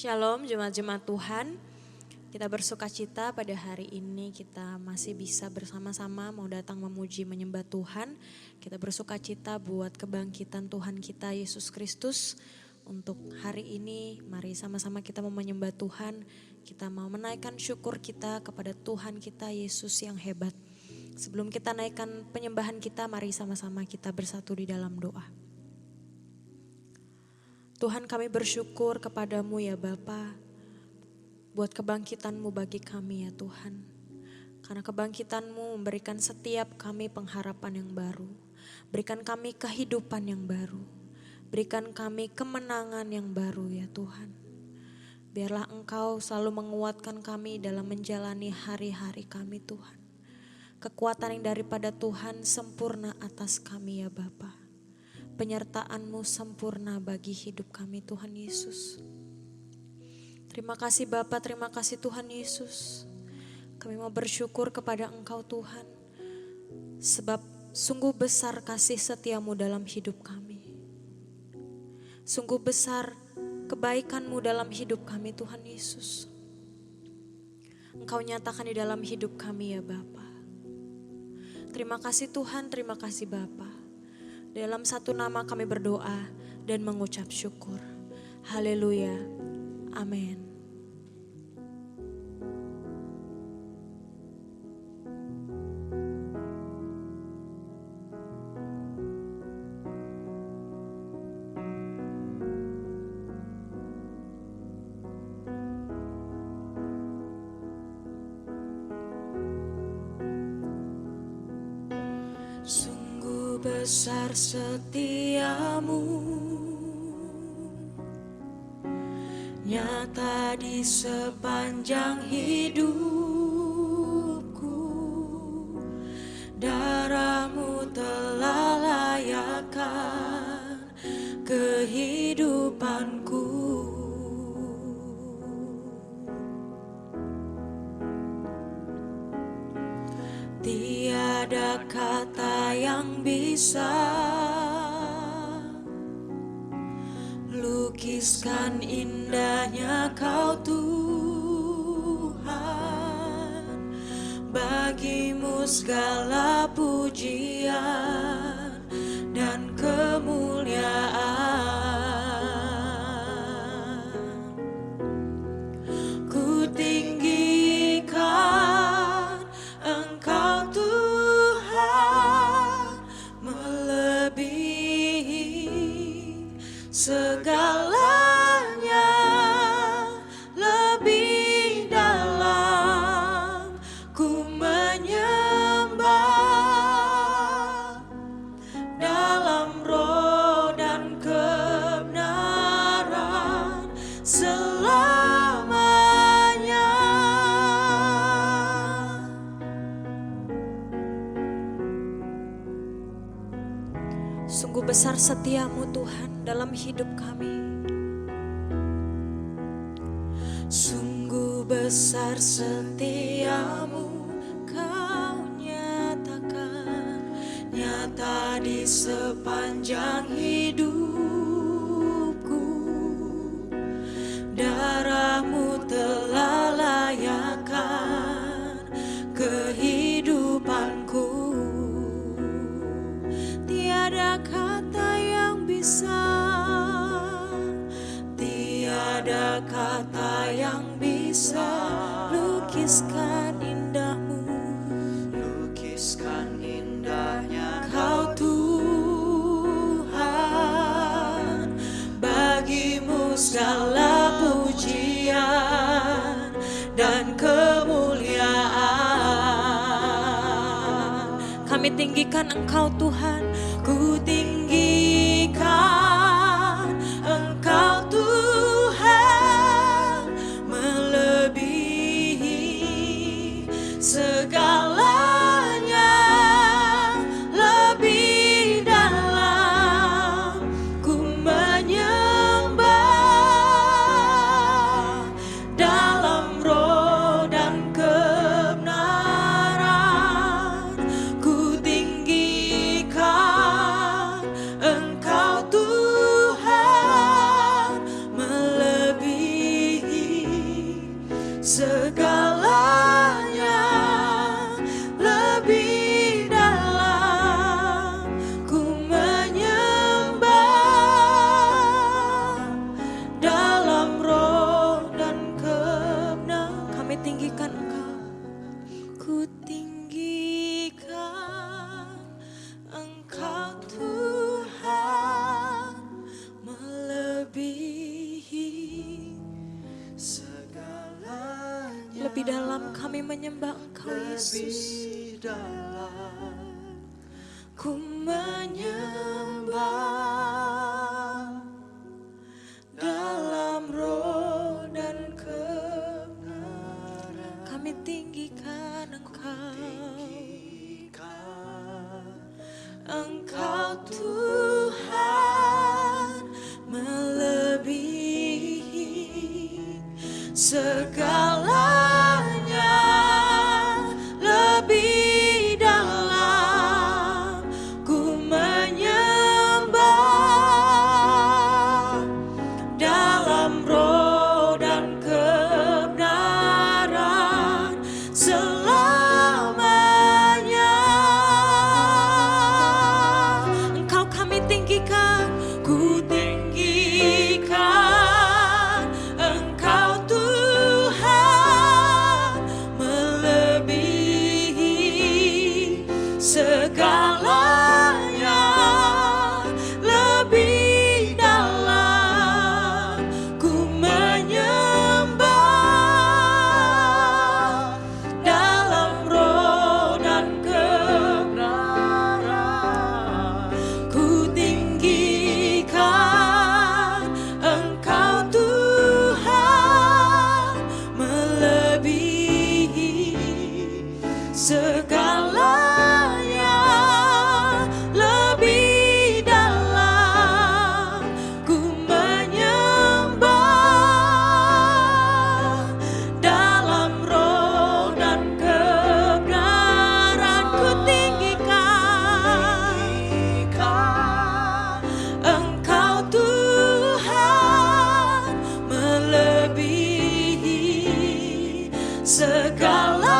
Shalom jemaat-jemaat Tuhan. Kita bersuka cita pada hari ini kita masih bisa bersama-sama mau datang memuji menyembah Tuhan. Kita bersuka cita buat kebangkitan Tuhan kita Yesus Kristus. Untuk hari ini mari sama-sama kita mau menyembah Tuhan. Kita mau menaikkan syukur kita kepada Tuhan kita Yesus yang hebat. Sebelum kita naikkan penyembahan kita, mari sama-sama kita bersatu di dalam doa. Tuhan, kami bersyukur kepadamu ya Bapa, buat kebangkitanmu bagi kami ya Tuhan. Karena kebangkitanmu memberikan setiap kami pengharapan yang baru. Berikan kami kehidupan yang baru. Berikan kami kemenangan yang baru ya Tuhan. Biarlah Engkau selalu menguatkan kami dalam menjalani hari-hari kami Tuhan. Kekuatan yang daripada Tuhan sempurna atas kami ya Bapa. Penyertaan-Mu sempurna bagi hidup kami Tuhan Yesus. Terima kasih Bapa, terima kasih Tuhan Yesus. Kami mau bersyukur kepada Engkau Tuhan. Sebab sungguh besar kasih setia-Mu dalam hidup kami. Sungguh besar kebaikan-Mu dalam hidup kami Tuhan Yesus. Engkau nyatakan di dalam hidup kami ya Bapa. Terima kasih Tuhan, terima kasih Bapa. Dalam satu nama kami berdoa dan mengucap syukur. Haleluya. Amin. Besar setiamu, nyata di sepanjang hidupku. Darah-Mu telah layakkan kehidupanku. Tiada kata yang bisa lukiskan indahnya Kau Tuhan. Bagimu segala pujian dan kemuliaan. Ku tinggikan Engkau Tuhan, melebihi segalanya, lebih dalam ku menyembah dalam roh dan kebenaran selamanya. Sungguh besar setia-Mu Tuhan dalam hidup kami. Sungguh besar setia-Mu, Kau nyatakan nyata di sepanjang hidupku. Darah-Mu telah layakkan kehidupanku. Tiada kata yang bisa, tiada kata yang bisa lukiskan indah-Mu, lukiskan indahnya Kau Tuhan. Bagimu segala pujian dan kemuliaan. Kami tinggikan Engkau Tuhan. Ku tinggikan Engkau Tuhan, melebihi segalanya, lebih dalam ku menyembah dalam roh dan kebenaran. Ku tinggikan dalam ku menyembah dalam roh dan kebenaran. Kami tinggikan Engkau, Engkau Tuhan melebihi segalanya, lebih dalam ku menyembah dalam roh dan kebenaran selamanya. Engkau kami tinggikan, ku tinggikan Engkau Tuhan melebihi segalanya, lebih dalam ku menyembah dalam roh dan kebenaran. Ku tinggikan Engkau Tuhan melebihi segalanya, lebih dalam ku menyembah dalam roh dan kebenaran. Ku tinggikan Engkau Tuhan melebihi segalanya,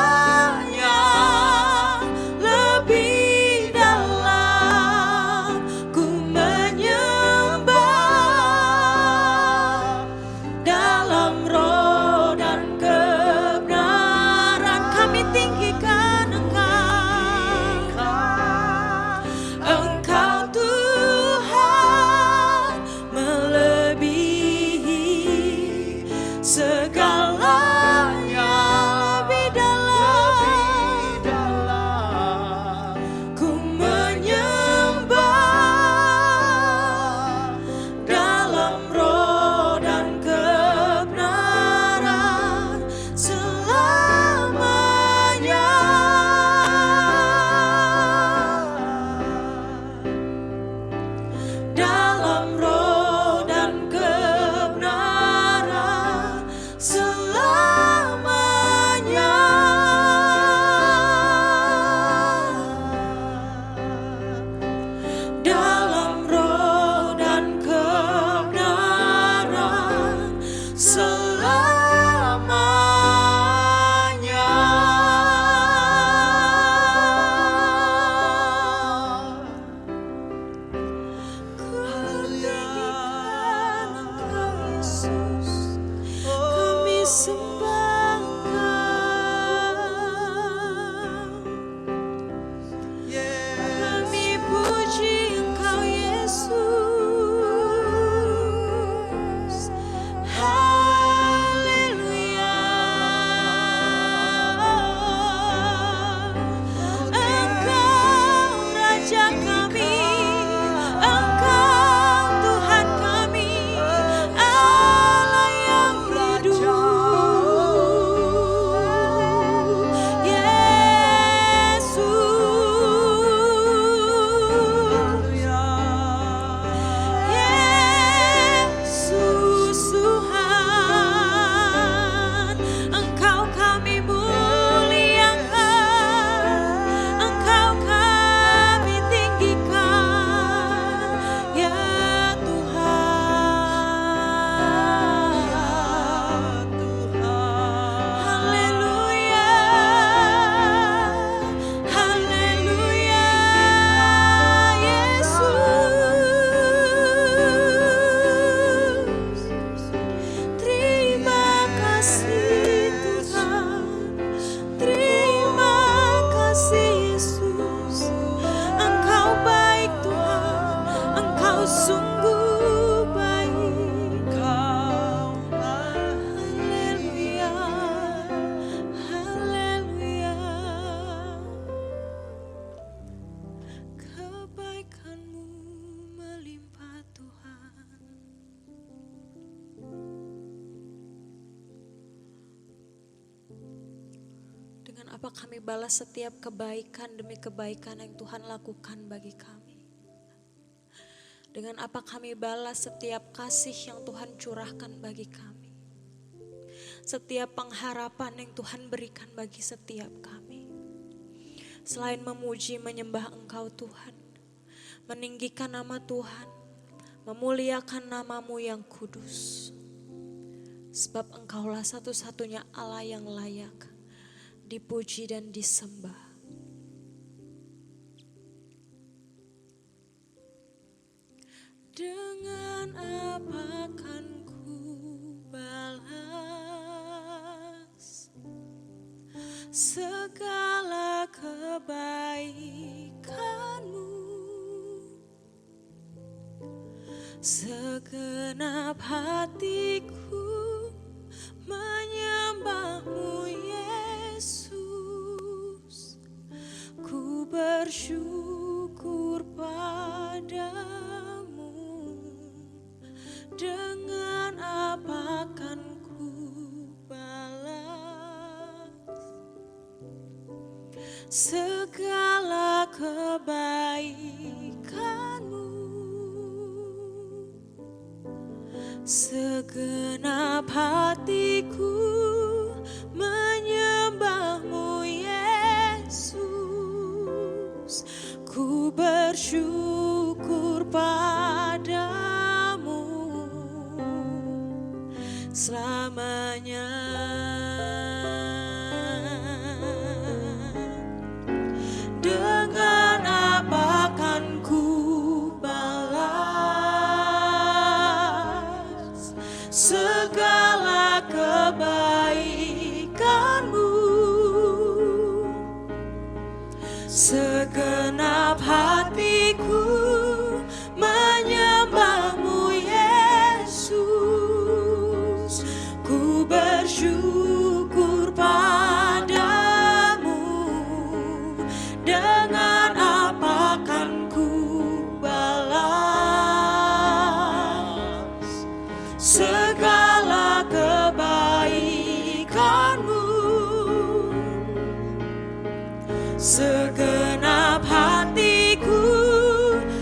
apa kami balas setiap kebaikan demi kebaikan yang Tuhan lakukan bagi kami. Dengan apa kami balas setiap kasih yang Tuhan curahkan bagi kami. Setiap pengharapan yang Tuhan berikan bagi setiap kami. Selain memuji menyembah Engkau Tuhan, meninggikan nama Tuhan, memuliakan nama-Mu yang kudus. Sebab Engkaulah satu-satunya Allah yang layak dipuji dan disembah. Dengan apa kan ku balas segala kebaikan-Mu? Segenap hatiku menyembah-Mu Yesus. Ku bersyukur padamu. Dengan apa kan ku balas segala kebaikan-Mu? Segenap hatiku menyembah-Mu Yesus. Ku bersyukur padamu selamanya. Dengan apa kan ku balas segala kebaikan-Mu? Segenap hatiku menyembah-Mu Yesus. Ku bersyukur padamu. Dengan apa kan ku balas segala kebaikan-Mu? Segenap hatiku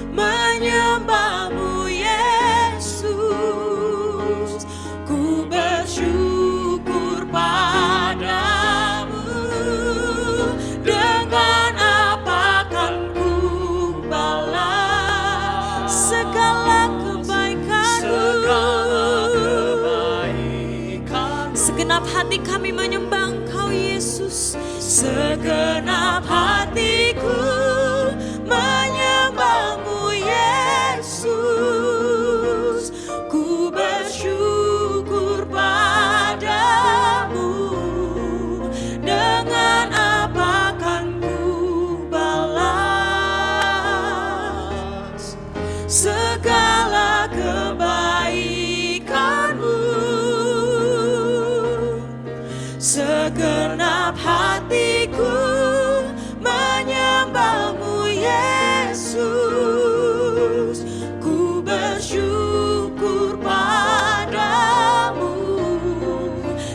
menyembah-Mu Yesus. Ku bersyukur padamu. Dengan apa kan ku balas segala kebaikan-Mu? Segenap hati kami menyembah Engkau Yesus. Segenap hatiku menyembah-Mu Yesus. Ku bersyukur padamu. Dengan apa kan ku balas segala kebaikan-Mu? Segenap hatiku menyembah-Mu Yesus. Ku bersyukur padamu.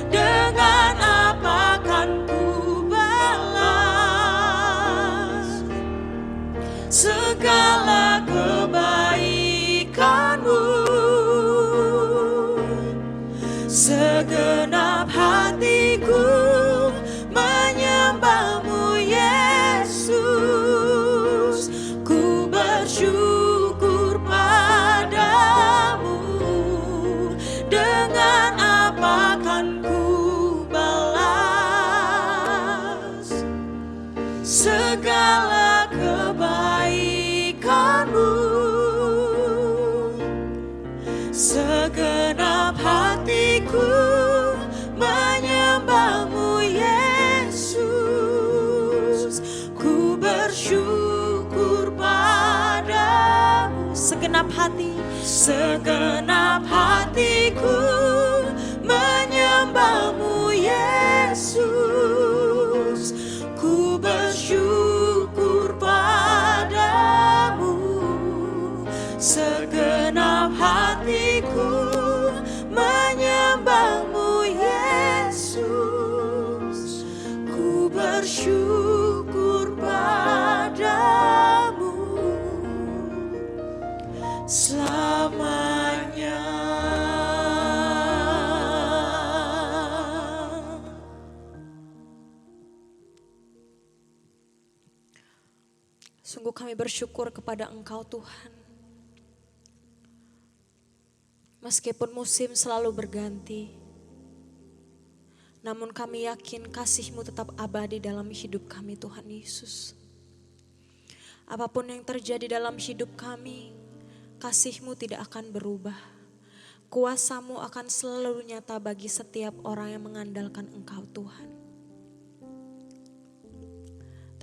Dengan apa kan ku balas segala kebaikan-Mu? Segenap hatiku menyembah-Mu Yesus. Ku bersyukur padamu. Dengan apa kan ku balas segala kebaikan-Mu? Segenap hatiku menyembah-Mu Yesus. Ku bersyukur padamu. Segenap hati, segenap hatiku menyembah-Mu Yesus. Ku bersyukur padamu. Segenap hatiku menyembah-Mu Yesus. Ku bersyukur Sungguh kami bersyukur kepada Engkau Tuhan. Meskipun musim selalu berganti, namun kami yakin kasih-Mu tetap abadi dalam hidup kami Tuhan Yesus. Apapun yang terjadi dalam hidup kami, kasih-Mu tidak akan berubah. Kuasa-Mu akan selalu nyata bagi setiap orang yang mengandalkan Engkau Tuhan.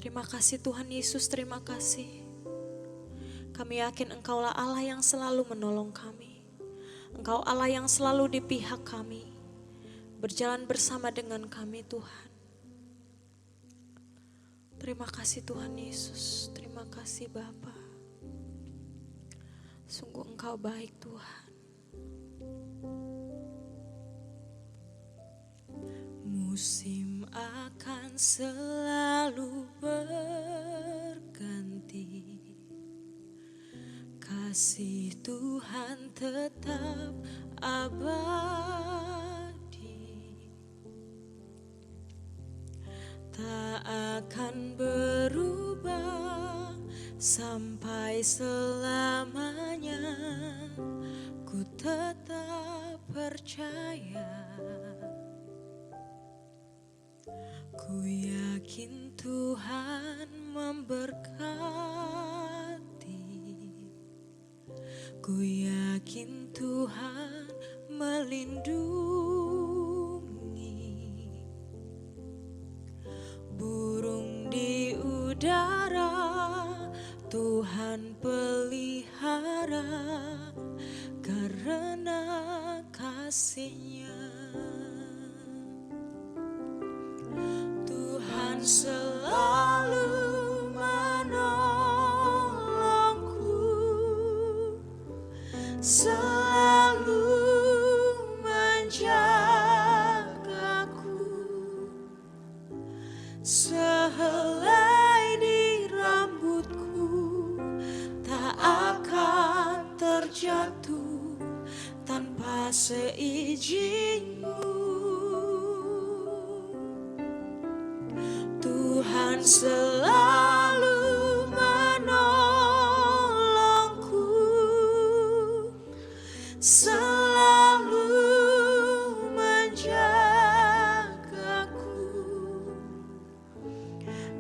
Terima kasih Tuhan Yesus, terima kasih. Kami yakin Engkaulah Allah yang selalu menolong kami. Engkau Allah yang selalu di pihak kami. Berjalan bersama dengan kami Tuhan. Terima kasih Tuhan Yesus, terima kasih Bapa. Sungguh Engkau baik Tuhan. Musim akan selalu berganti, kasih Tuhan tetap abadi, tak akan berubah sampai selamanya. Ku tetap percaya, ku yakin Tuhan memberkati, ku yakin Tuhan melindungi. Burung di udara Tuhan pelihara karena kasih-Nya. Tuhan selalu menolongku, selalu menjagaku, sehelai di rambutku tak akan terjatuh tanpa seizin-Mu. Tuhan selalu menolongku, selalu menjagaku.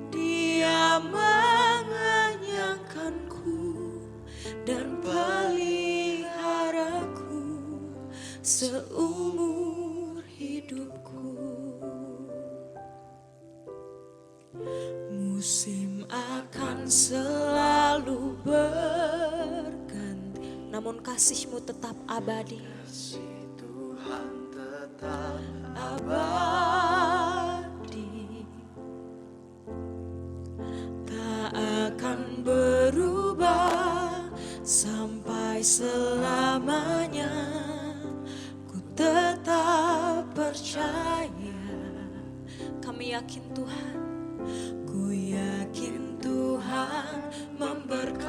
Dia mengenyangkanku dan peliharaku seumur hidupku. Musim akan selalu berganti, namun kasih-Mu tetap abadi. Kasih Tuhan tetap Abadi, tak akan berubah sampai selamanya. Ku tetap percaya, kami yakin Tuhan. Ku yakin Tuhan memberkati,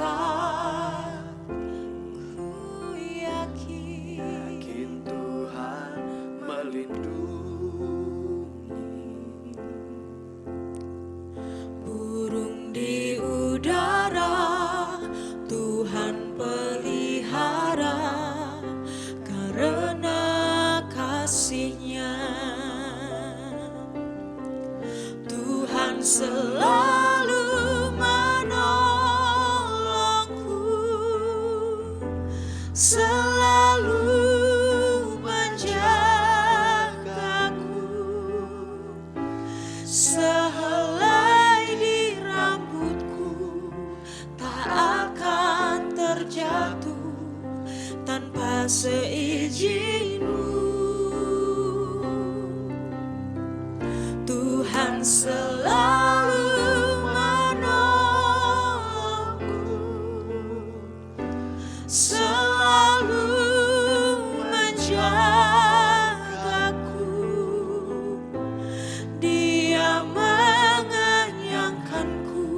ku yakin Tuhan melindungi. burung di udara Tuhan pelihara karena kasih-Nya. Tuhan selalu menolongku, selalu menjagaku, sehelai di rambutku tak akan terjatuh tanpa seizin-Mu. Tuhan selalu menolongku, selalu menjagaku. Dia mengenyangkanku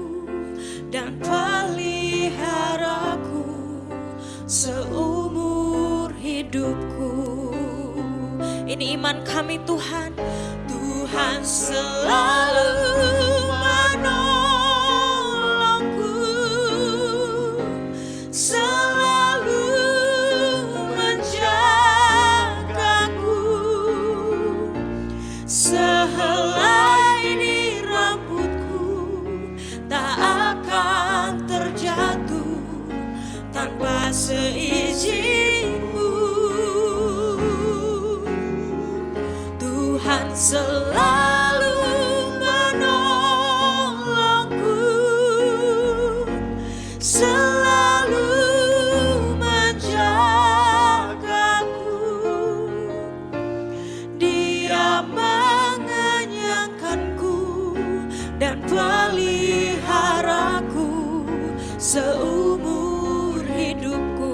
dan peliharaku seumur hidupku. Ini iman kami Tuhan. Tuhan selalu menolongku, seizin-Mu. Tuhan selalu menolongku, selalu menjagaku. Dia mengenyangkanku dan peliharaku seumur hidupku.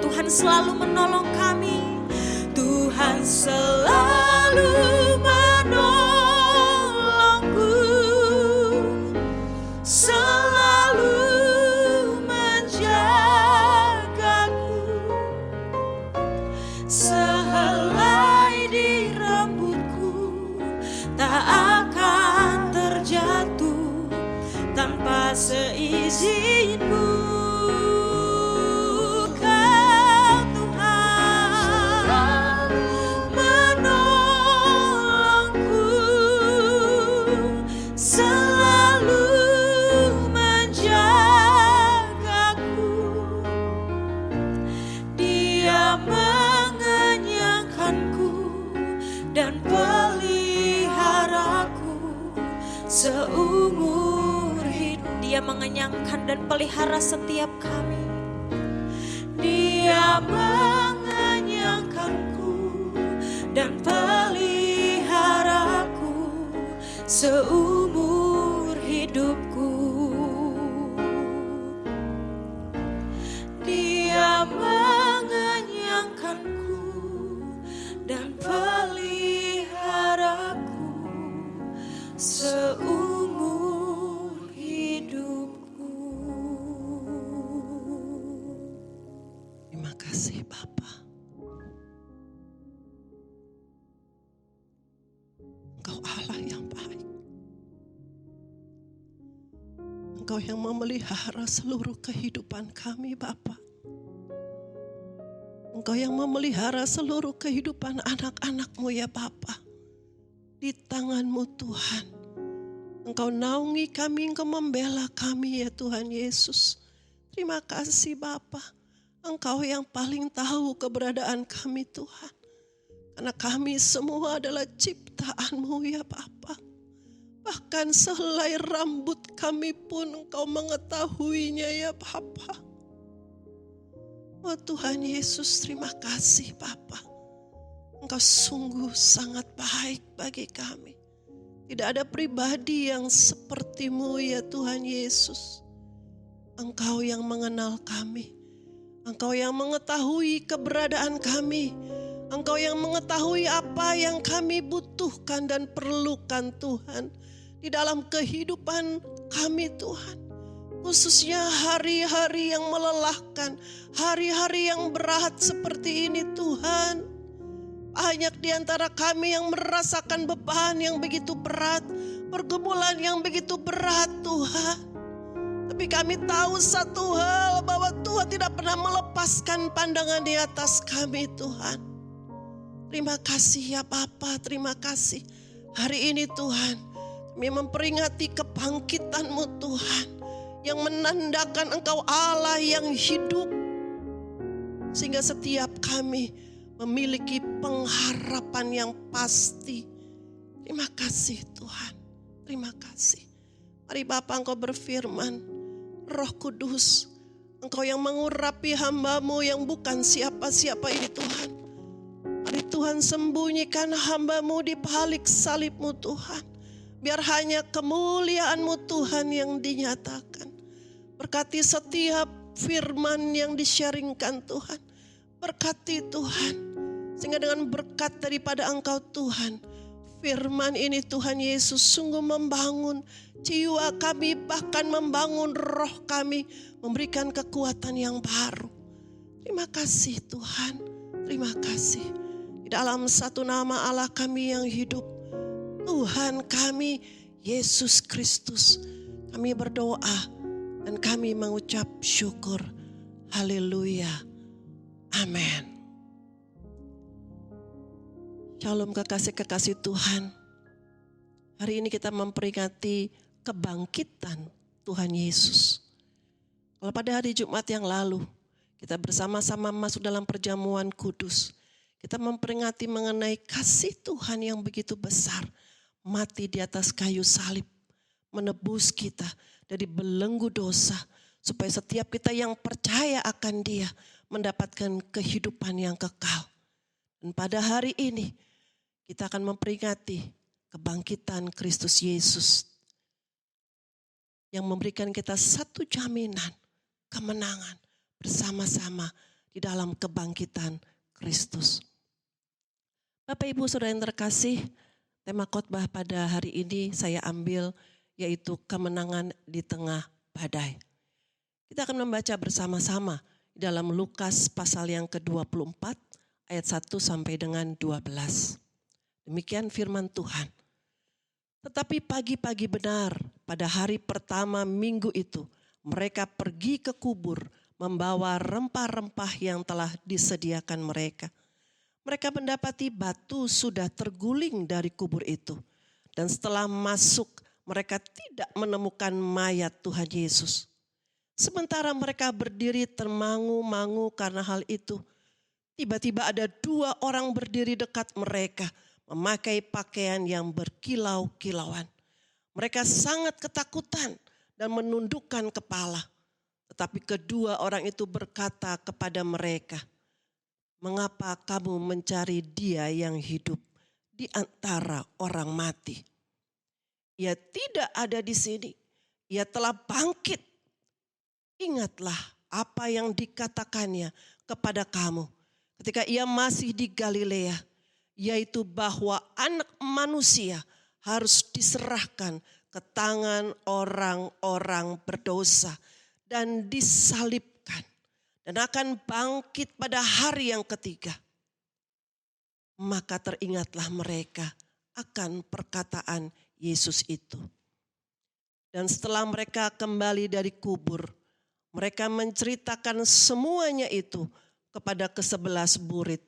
Tuhan selalu menolong kami. Tuhan selalu menolongku, selalu menjagaku. Sehelai di rambutku tak akan terjatuh tanpa seizin-Mu. Kau Tuhan menolongku, selalu menjagaku. Dia mengenyangkanku dan peliharaku seumur hidup. Dia mengenyangkan dan pelihara setiap kami. Dia mengenyangkanku dan peliharaku seumur hidupku. Dia mengenyangkanku dan peliharaku seumur hidupku. Terima kasih Bapa. Engkau Allah yang baik. Engkau yang memelihara seluruh kehidupan kami Bapa. Engkau yang memelihara seluruh kehidupan anak-anak-Mu ya Bapa. Di tangan-Mu Tuhan. Engkau naungi kami, Engkau membela kami ya Tuhan Yesus. Terima kasih Bapa. Engkau yang paling tahu keberadaan kami Tuhan. Karena kami semua adalah ciptaan-Mu ya Bapa. Bahkan sehelai rambut kami pun Engkau mengetahuinya ya Bapa. Oh Tuhan Yesus, terima kasih Bapa. Engkau sungguh sangat baik bagi kami. Tidak ada pribadi yang seperti-Mu ya Tuhan Yesus. Engkau yang mengenal kami. Engkau yang mengetahui keberadaan kami. Engkau yang mengetahui apa yang kami butuhkan dan perlukan Tuhan. Di dalam kehidupan kami Tuhan. Khususnya hari-hari yang melelahkan. Hari-hari yang berat seperti ini Tuhan. Banyak di antara kami yang merasakan beban yang begitu berat. Pergumulan yang begitu berat Tuhan. Tapi kami tahu satu hal, bahwa Tuhan tidak pernah melepaskan pandangan di atas kami Tuhan. Terima kasih ya Bapa, terima kasih. Hari ini Tuhan, kami memperingati kebangkitan-Mu Tuhan. Yang menandakan Engkau Allah yang hidup. Sehingga setiap kami memiliki pengharapan yang pasti. Terima kasih Tuhan, terima kasih. Mari Bapa Engkau berfirman. Roh Kudus, Engkau yang mengurapi hamba-Mu yang bukan siapa-siapa ini Tuhan. Mari Tuhan sembunyikan hamba-Mu di balik salib-Mu Tuhan. Biar hanya kemuliaan-Mu Tuhan yang dinyatakan. Berkati setiap firman yang di-sharingkan Tuhan. Berkati Tuhan. Sehingga dengan berkat daripada Engkau Tuhan. Firman ini Tuhan Yesus sungguh membangun jiwa kami, bahkan membangun roh kami, memberikan kekuatan yang baru. Terima kasih Tuhan, terima kasih. Di dalam satu nama Allah kami yang hidup, Tuhan kami Yesus Kristus, kami berdoa dan kami mengucap syukur. Haleluya, amin. Shalom kekasih-kekasih Tuhan. Hari ini kita memperingati kebangkitan Tuhan Yesus. Kalau pada hari Jumat yang lalu Kita bersama-sama masuk dalam perjamuan kudus. Kita memperingati mengenai kasih Tuhan yang begitu besar. Mati di atas kayu salib. Menebus kita dari belenggu dosa. Supaya setiap kita yang percaya akan Dia mendapatkan kehidupan yang kekal. Dan pada hari ini kita akan memperingati kebangkitan Kristus Yesus. Yang memberikan kita satu jaminan kemenangan bersama-sama di dalam kebangkitan Kristus. Bapak Ibu Saudara yang terkasih, tema khotbah pada hari ini saya ambil yaitu kemenangan di tengah badai. Kita akan membaca bersama-sama di dalam Lukas pasal yang ke-24 ayat 1 sampai dengan 12. Demikian firman Tuhan. Tetapi pagi-pagi benar pada hari pertama minggu itu mereka pergi ke kubur membawa rempah-rempah yang telah disediakan mereka. Mereka mendapati batu sudah terguling dari kubur itu. Dan setelah masuk mereka tidak menemukan mayat Tuhan Yesus. Sementara mereka berdiri termangu-mangu karena hal itu. Tiba-tiba ada 2 orang berdiri dekat mereka memakai pakaian yang berkilau-kilauan. Mereka sangat ketakutan dan menundukkan kepala. Tetapi kedua orang itu berkata kepada mereka, "Mengapa kamu mencari Dia yang hidup di antara orang mati? Ia tidak ada di sini, Ia telah bangkit. Ingatlah apa yang dikatakannya kepada kamu ketika Ia masih di Galilea, yaitu bahwa Anak Manusia harus diserahkan ke tangan orang-orang berdosa dan disalibkan dan akan bangkit pada hari yang ketiga." Maka teringatlah mereka akan perkataan Yesus itu. Dan setelah mereka kembali dari kubur, mereka menceritakan semuanya itu kepada ke-11 murid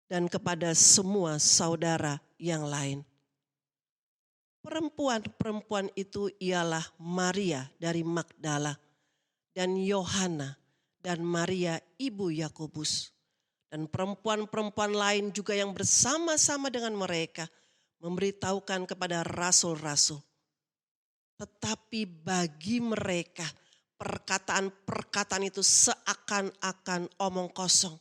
dan kepada semua saudara yang lain. Perempuan-perempuan itu ialah Maria dari Magdala dan Yohana dan Maria ibu Yakobus. Dan perempuan-perempuan lain juga yang bersama-sama dengan mereka memberitahukan kepada rasul-rasul. Tetapi bagi mereka perkataan-perkataan itu seakan-akan omong kosong.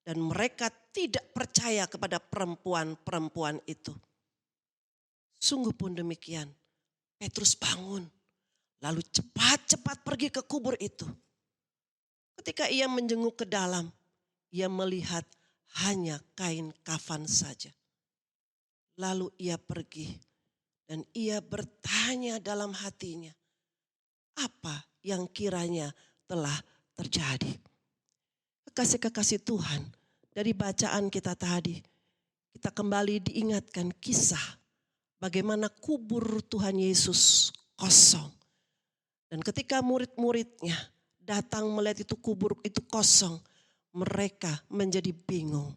Dan mereka tidak percaya kepada perempuan-perempuan itu. Sungguh pun demikian, Petrus bangun, lalu cepat-cepat pergi ke kubur itu. Ketika ia menjenguk ke dalam, ia melihat hanya kain kafan saja. Lalu ia pergi dan ia bertanya dalam hatinya, apa yang kiranya telah terjadi? Kekasih-kekasih Tuhan, dari bacaan kita tadi, kita kembali diingatkan kisah bagaimana kubur Tuhan Yesus kosong. Dan ketika murid-muridnya datang melihat itu kubur itu kosong, mereka menjadi bingung.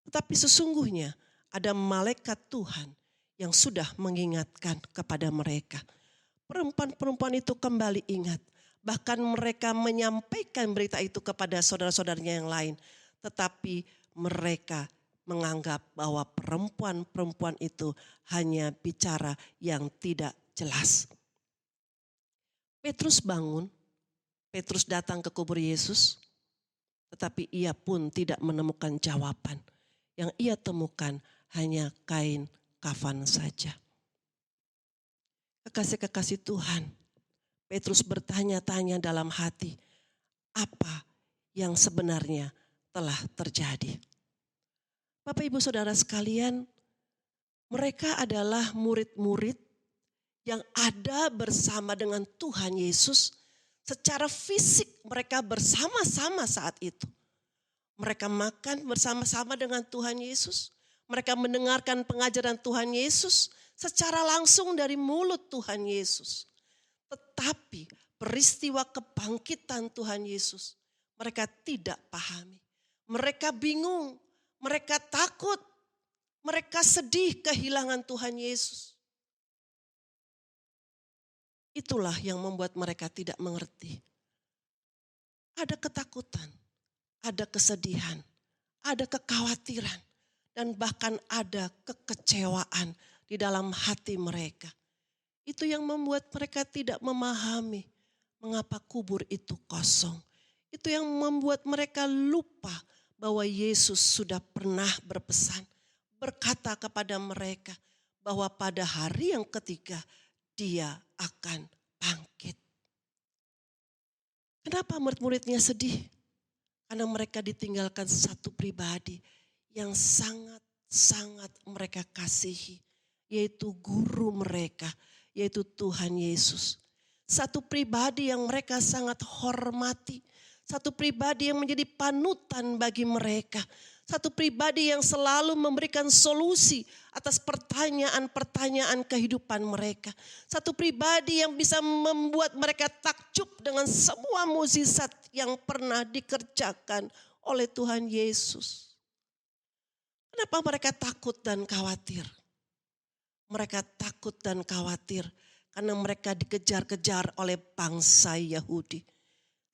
Tetapi sesungguhnya ada malaikat Tuhan yang sudah mengingatkan kepada mereka. Perempuan-perempuan itu kembali ingat. Bahkan mereka menyampaikan berita itu kepada saudara-saudaranya yang lain. Tetapi mereka menganggap bahwa perempuan-perempuan itu hanya bicara yang tidak jelas. Petrus bangun, Petrus datang ke kubur Yesus, tetapi ia pun tidak menemukan jawaban. Yang ia temukan hanya kain kafan saja. Kekasih-kekasih Tuhan, Petrus bertanya-tanya dalam hati, apa yang sebenarnya telah terjadi? Bapak Ibu Saudara sekalian, mereka adalah murid-murid yang ada bersama dengan Tuhan Yesus. Secara fisik mereka bersama-sama saat itu. Mereka makan bersama-sama dengan Tuhan Yesus. Mereka mendengarkan pengajaran Tuhan Yesus secara langsung dari mulut Tuhan Yesus. Tetapi peristiwa kebangkitan Tuhan Yesus mereka tidak pahami. Mereka bingung, mereka takut, mereka sedih kehilangan Tuhan Yesus. Itulah yang membuat mereka tidak mengerti. Ada ketakutan, ada kesedihan, ada kekhawatiran, dan bahkan ada kekecewaan di dalam hati mereka. Itu yang membuat mereka tidak memahami mengapa kubur itu kosong. Itu yang membuat mereka lupa bahwa Yesus sudah pernah berpesan, berkata kepada mereka bahwa pada hari yang ketiga dia akan bangkit. Kenapa murid-muridnya sedih? Karena mereka ditinggalkan satu pribadi yang sangat-sangat mereka kasihi, yaitu guru mereka, yaitu Tuhan Yesus. Satu pribadi yang mereka sangat hormati, satu pribadi yang menjadi panutan bagi mereka, satu pribadi yang selalu memberikan solusi atas pertanyaan-pertanyaan kehidupan mereka. Satu pribadi yang bisa membuat mereka takjub dengan semua mukjizat yang pernah dikerjakan oleh Tuhan Yesus. Kenapa mereka takut dan khawatir? Mereka takut dan khawatir karena mereka dikejar-kejar oleh bangsa Yahudi.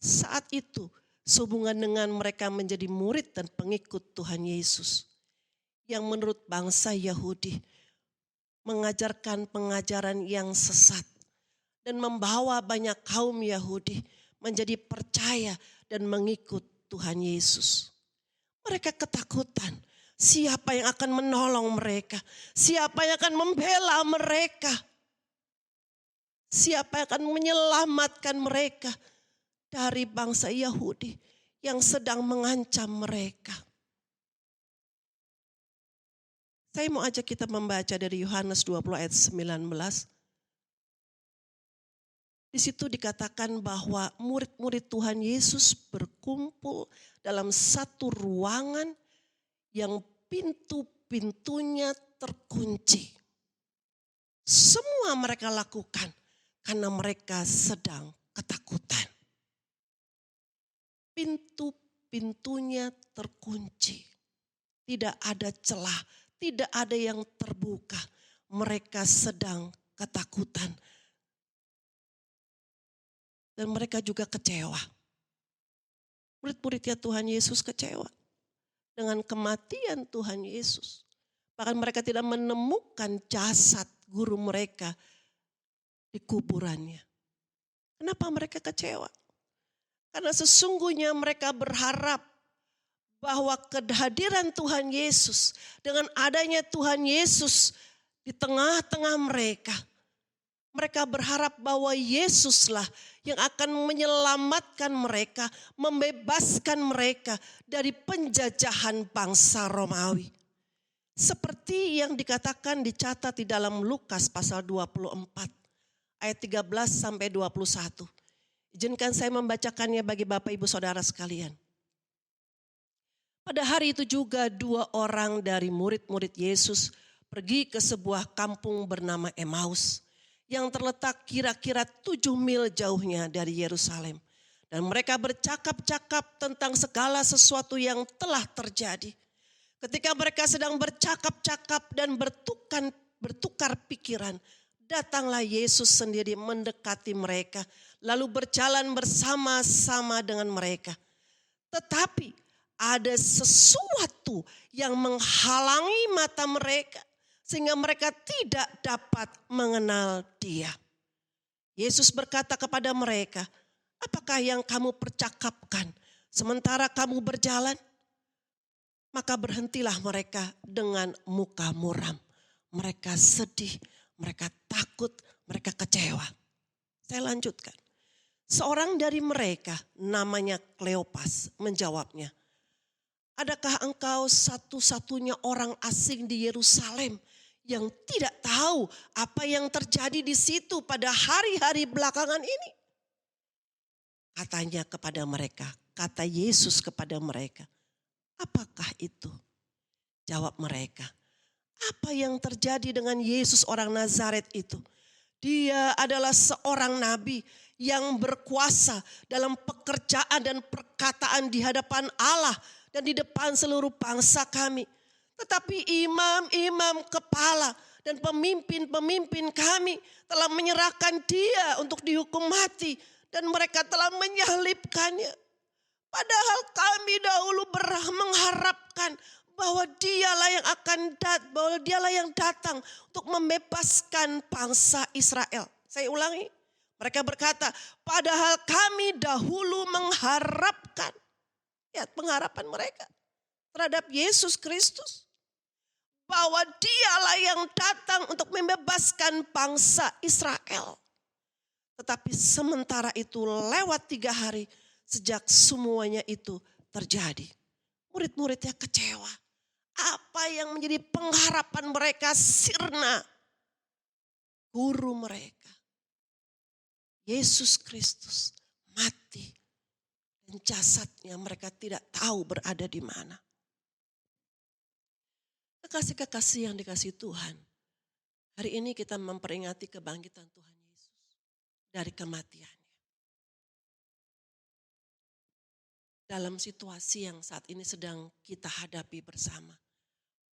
Saat itu sehubungan dengan mereka menjadi murid dan pengikut Tuhan Yesus. Yang menurut bangsa Yahudi mengajarkan pengajaran yang sesat. Dan membawa banyak kaum Yahudi menjadi percaya dan mengikut Tuhan Yesus. Mereka ketakutan. Siapa yang akan menolong mereka? Siapa yang akan membela mereka? Siapa yang akan menyelamatkan mereka dari bangsa Yahudi yang sedang mengancam mereka? Saya mau ajak kita membaca dari Yohanes 20 ayat 19. Di situ dikatakan bahwa murid-murid Tuhan Yesus berkumpul dalam satu ruangan yang pintu-pintunya terkunci. Semua mereka lakukan karena mereka sedang ketakutan. Pintu-pintunya terkunci. Tidak ada celah, tidak ada yang terbuka. Mereka sedang ketakutan. Dan mereka juga kecewa. Murid-muridnya Tuhan Yesus kecewa dengan kematian Tuhan Yesus. Bahkan mereka tidak menemukan jasad guru mereka di kuburannya. Kenapa mereka kecewa? Karena sesungguhnya mereka berharap bahwa kehadiran Tuhan Yesus, dengan adanya Tuhan Yesus di tengah-tengah mereka, mereka berharap bahwa Yesuslah yang akan menyelamatkan mereka, membebaskan mereka dari penjajahan bangsa Romawi. Seperti yang dikatakan dicatat di dalam Lukas pasal 24 ayat 13 sampai 21. Izinkan saya membacakannya bagi Bapak Ibu Saudara sekalian. Pada hari itu juga 2 orang dari murid-murid Yesus pergi ke sebuah kampung bernama Emmaus yang terletak kira-kira 7 mil jauhnya dari Yerusalem. Dan mereka bercakap-cakap tentang segala sesuatu yang telah terjadi. Ketika mereka sedang bercakap-cakap dan bertukar pikiran, datanglah Yesus sendiri mendekati mereka, lalu berjalan bersama-sama dengan mereka. Tetapi ada sesuatu yang menghalangi mata mereka, sehingga mereka tidak dapat mengenal Dia. Yesus berkata kepada mereka, apakah yang kamu percakapkan sementara kamu berjalan? Maka berhentilah mereka dengan muka muram. Mereka sedih, mereka takut, mereka kecewa. Saya lanjutkan. Seorang dari mereka namanya Kleopas menjawabnya, adakah engkau satu-satunya orang asing di Yerusalem yang tidak tahu apa yang terjadi di situ pada hari-hari belakangan ini? Katanya kepada mereka, kata Yesus kepada mereka, apakah itu? Jawab mereka, apa yang terjadi dengan Yesus orang Nazaret itu? Dia adalah seorang nabi yang berkuasa dalam pekerjaan dan perkataan di hadapan Allah dan di depan seluruh bangsa kami. Tetapi imam-imam kepala dan pemimpin-pemimpin kami telah menyerahkan dia untuk dihukum mati dan mereka telah menyalibkannya. Padahal kami dahulu mengharapkan bahwa dialah yang bahwa dialah yang datang untuk membebaskan bangsa Israel. Saya ulangi, mereka berkata, padahal kami dahulu mengharapkan. Lihat pengharapan mereka terhadap Yesus Kristus. Bahwa dialah yang datang untuk membebaskan bangsa Israel. Tetapi sementara itu lewat 3 hari sejak semuanya itu terjadi. Murid-muridnya kecewa. Apa yang menjadi pengharapan mereka sirna. Guru mereka, Yesus Kristus, mati. Dan jasadnya mereka tidak tahu berada di mana. Kekasih-kekasih yang dikasihi Tuhan. Hari ini kita memperingati kebangkitan Tuhan Yesus dari kematiannya. Dalam situasi yang saat ini sedang kita hadapi bersama.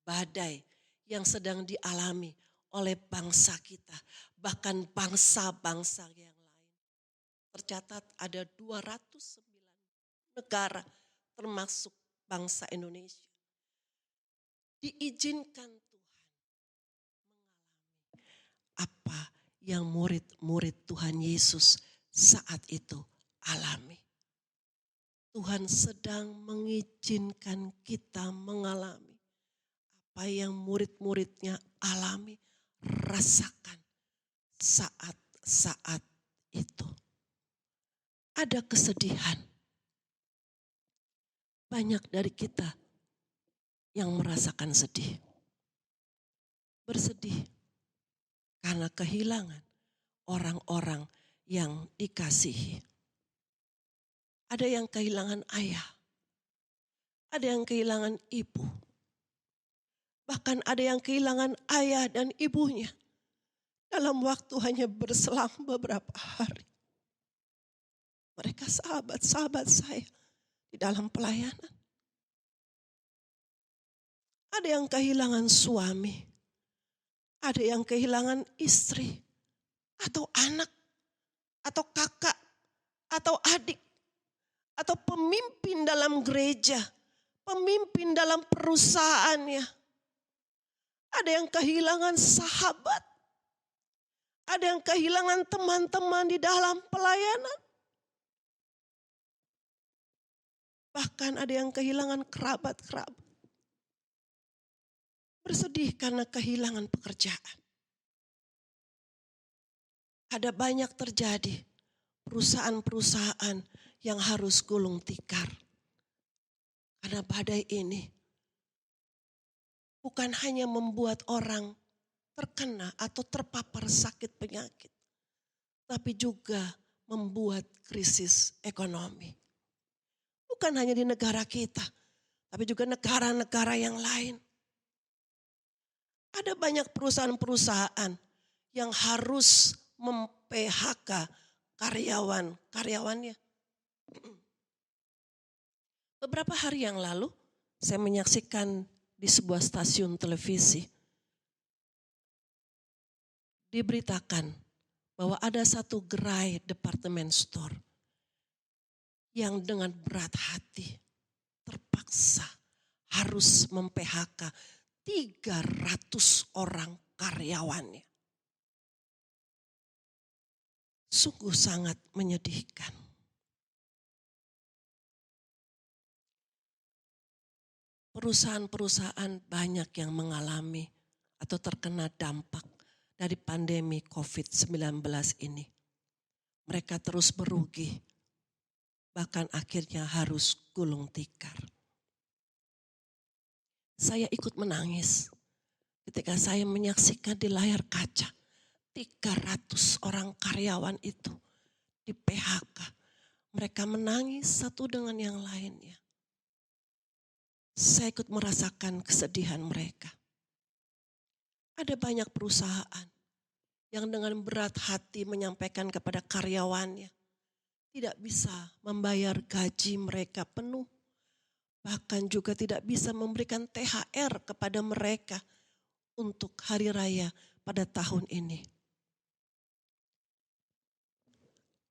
Badai yang sedang dialami oleh bangsa kita. Bahkan bangsa-bangsa yang lain. Tercatat ada 209 negara termasuk bangsa Indonesia. Diizinkan Tuhan mengalami apa yang murid-murid Tuhan Yesus saat itu alami. Tuhan sedang mengizinkan kita mengalami apa yang murid-muridnya alami, rasakan saat-saat itu. Ada kesedihan. Banyak dari kita yang merasakan sedih. Bersedih karena kehilangan orang-orang yang dikasihi. Ada yang kehilangan ayah. Ada yang kehilangan ibu. Bahkan ada yang kehilangan ayah dan ibunya. Dalam waktu hanya berselang beberapa hari. Mereka sahabat-sahabat saya di dalam pelayanan. Ada yang kehilangan suami. Ada yang kehilangan istri. Atau anak. Atau kakak. Atau adik. Atau pemimpin dalam gereja. Pemimpin dalam perusahaannya. Ada yang kehilangan sahabat. Ada yang kehilangan teman-teman di dalam pelayanan. Bahkan ada yang kehilangan kerabat-kerabat. Bersedih karena kehilangan pekerjaan. Ada banyak terjadi perusahaan-perusahaan yang harus gulung tikar. Karena badai ini bukan hanya membuat orang terkena atau terpapar sakit penyakit. Tapi juga membuat krisis ekonomi. Bukan hanya di negara kita, tapi juga negara-negara yang lain. Ada banyak perusahaan-perusahaan yang harus mem-PHK karyawannya. Beberapa hari yang lalu saya menyaksikan di sebuah stasiun televisi. Diberitakan bahwa ada satu gerai department store yang dengan berat hati terpaksa harus mem-PHK 300 orang karyawannya. Sungguh sangat menyedihkan. Perusahaan-perusahaan banyak yang mengalami atau terkena dampak dari pandemi COVID-19 ini. Mereka terus merugi, bahkan akhirnya harus gulung tikar. Saya ikut menangis ketika saya menyaksikan di layar kaca 300 orang karyawan itu di PHK. Mereka menangis satu dengan yang lainnya. Saya ikut merasakan kesedihan mereka. Ada banyak perusahaan yang dengan berat hati menyampaikan kepada karyawannya tidak bisa membayar gaji mereka penuh. Bahkan juga tidak bisa memberikan THR kepada mereka untuk hari raya pada tahun ini.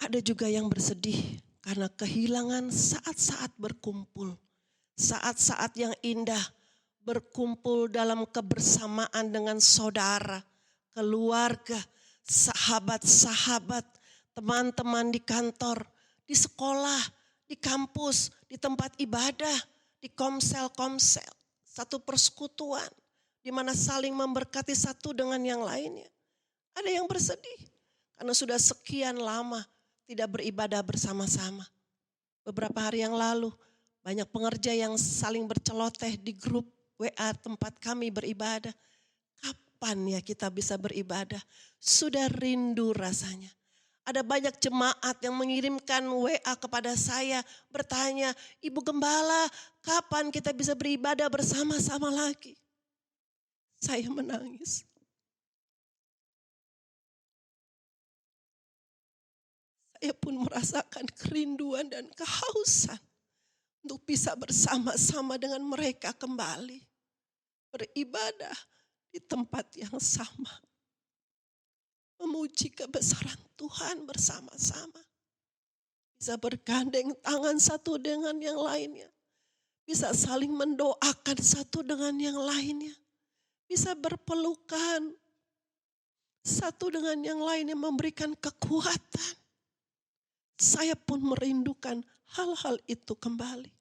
Ada juga yang bersedih Karena kehilangan saat-saat berkumpul. Saat-saat yang indah berkumpul dalam kebersamaan dengan saudara, keluarga, sahabat-sahabat, teman-teman di kantor, di sekolah, di kampus, di tempat ibadah, di komsel-komsel. Satu persekutuan di mana saling memberkati satu dengan yang lainnya. Ada yang bersedih karena sudah sekian lama tidak beribadah bersama-sama. Beberapa hari yang lalu banyak pengerja yang saling berceloteh di grup WA tempat kami beribadah. Kapan ya kita bisa beribadah? Sudah rindu rasanya. Ada banyak jemaat yang mengirimkan WA kepada saya bertanya, Ibu Gembala, kapan kita bisa beribadah bersama-sama lagi? Saya menangis. Saya pun merasakan kerinduan dan kehausan untuk bisa bersama-sama dengan mereka kembali. Beribadah di tempat yang sama. Memuji kebesaran Tuhan bersama-sama. Bisa bergandeng tangan satu dengan yang lainnya. Bisa saling mendoakan satu dengan yang lainnya. Bisa berpelukan satu dengan yang lainnya, memberikan kekuatan. Saya pun merindukan hal-hal itu kembali.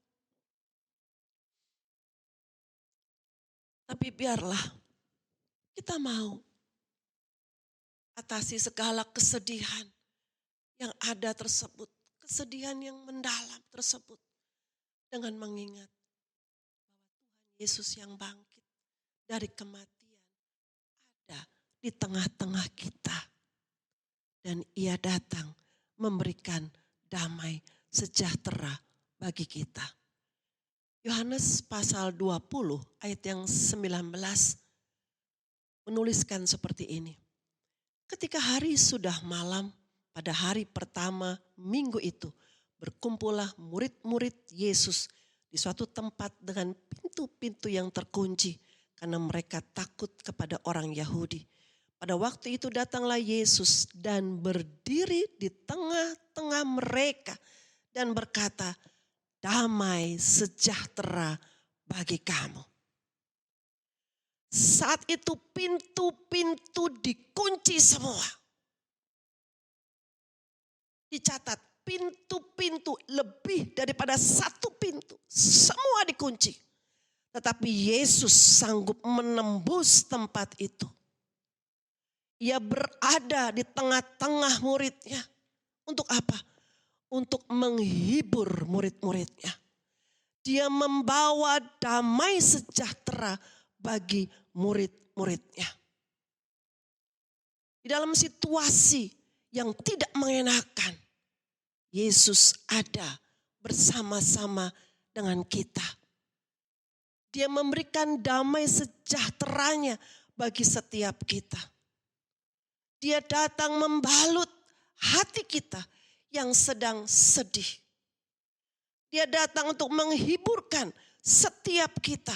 Tapi biarlah kita mau atasi segala kesedihan yang ada tersebut. Kesedihan yang mendalam tersebut. Dengan mengingat bahwa Tuhan Yesus yang bangkit dari kematian ada di tengah-tengah kita. Dan ia datang memberikan damai sejahtera bagi kita. Yohanes pasal 20 ayat yang 19 menuliskan seperti ini. Ketika hari sudah malam, pada hari pertama minggu itu, berkumpullah murid-murid Yesus di suatu tempat dengan pintu-pintu yang terkunci karena mereka takut kepada orang Yahudi. Pada waktu itu datanglah Yesus dan berdiri di tengah-tengah mereka dan berkata, damai sejahtera bagi kamu. Saat itu pintu-pintu dikunci semua. Dicatat pintu-pintu lebih daripada satu pintu. Semua dikunci. Tetapi Yesus sanggup menembus tempat itu. Ia berada di tengah-tengah muridnya. Untuk apa? Untuk menghibur murid-muridnya. Dia membawa damai sejahtera bagi murid-muridnya. Di dalam situasi yang tidak mengenakan, Yesus ada bersama-sama dengan kita. Dia memberikan damai sejahteranya bagi setiap kita. Dia datang membalut hati kita yang sedang sedih. Dia datang untuk menghiburkan setiap kita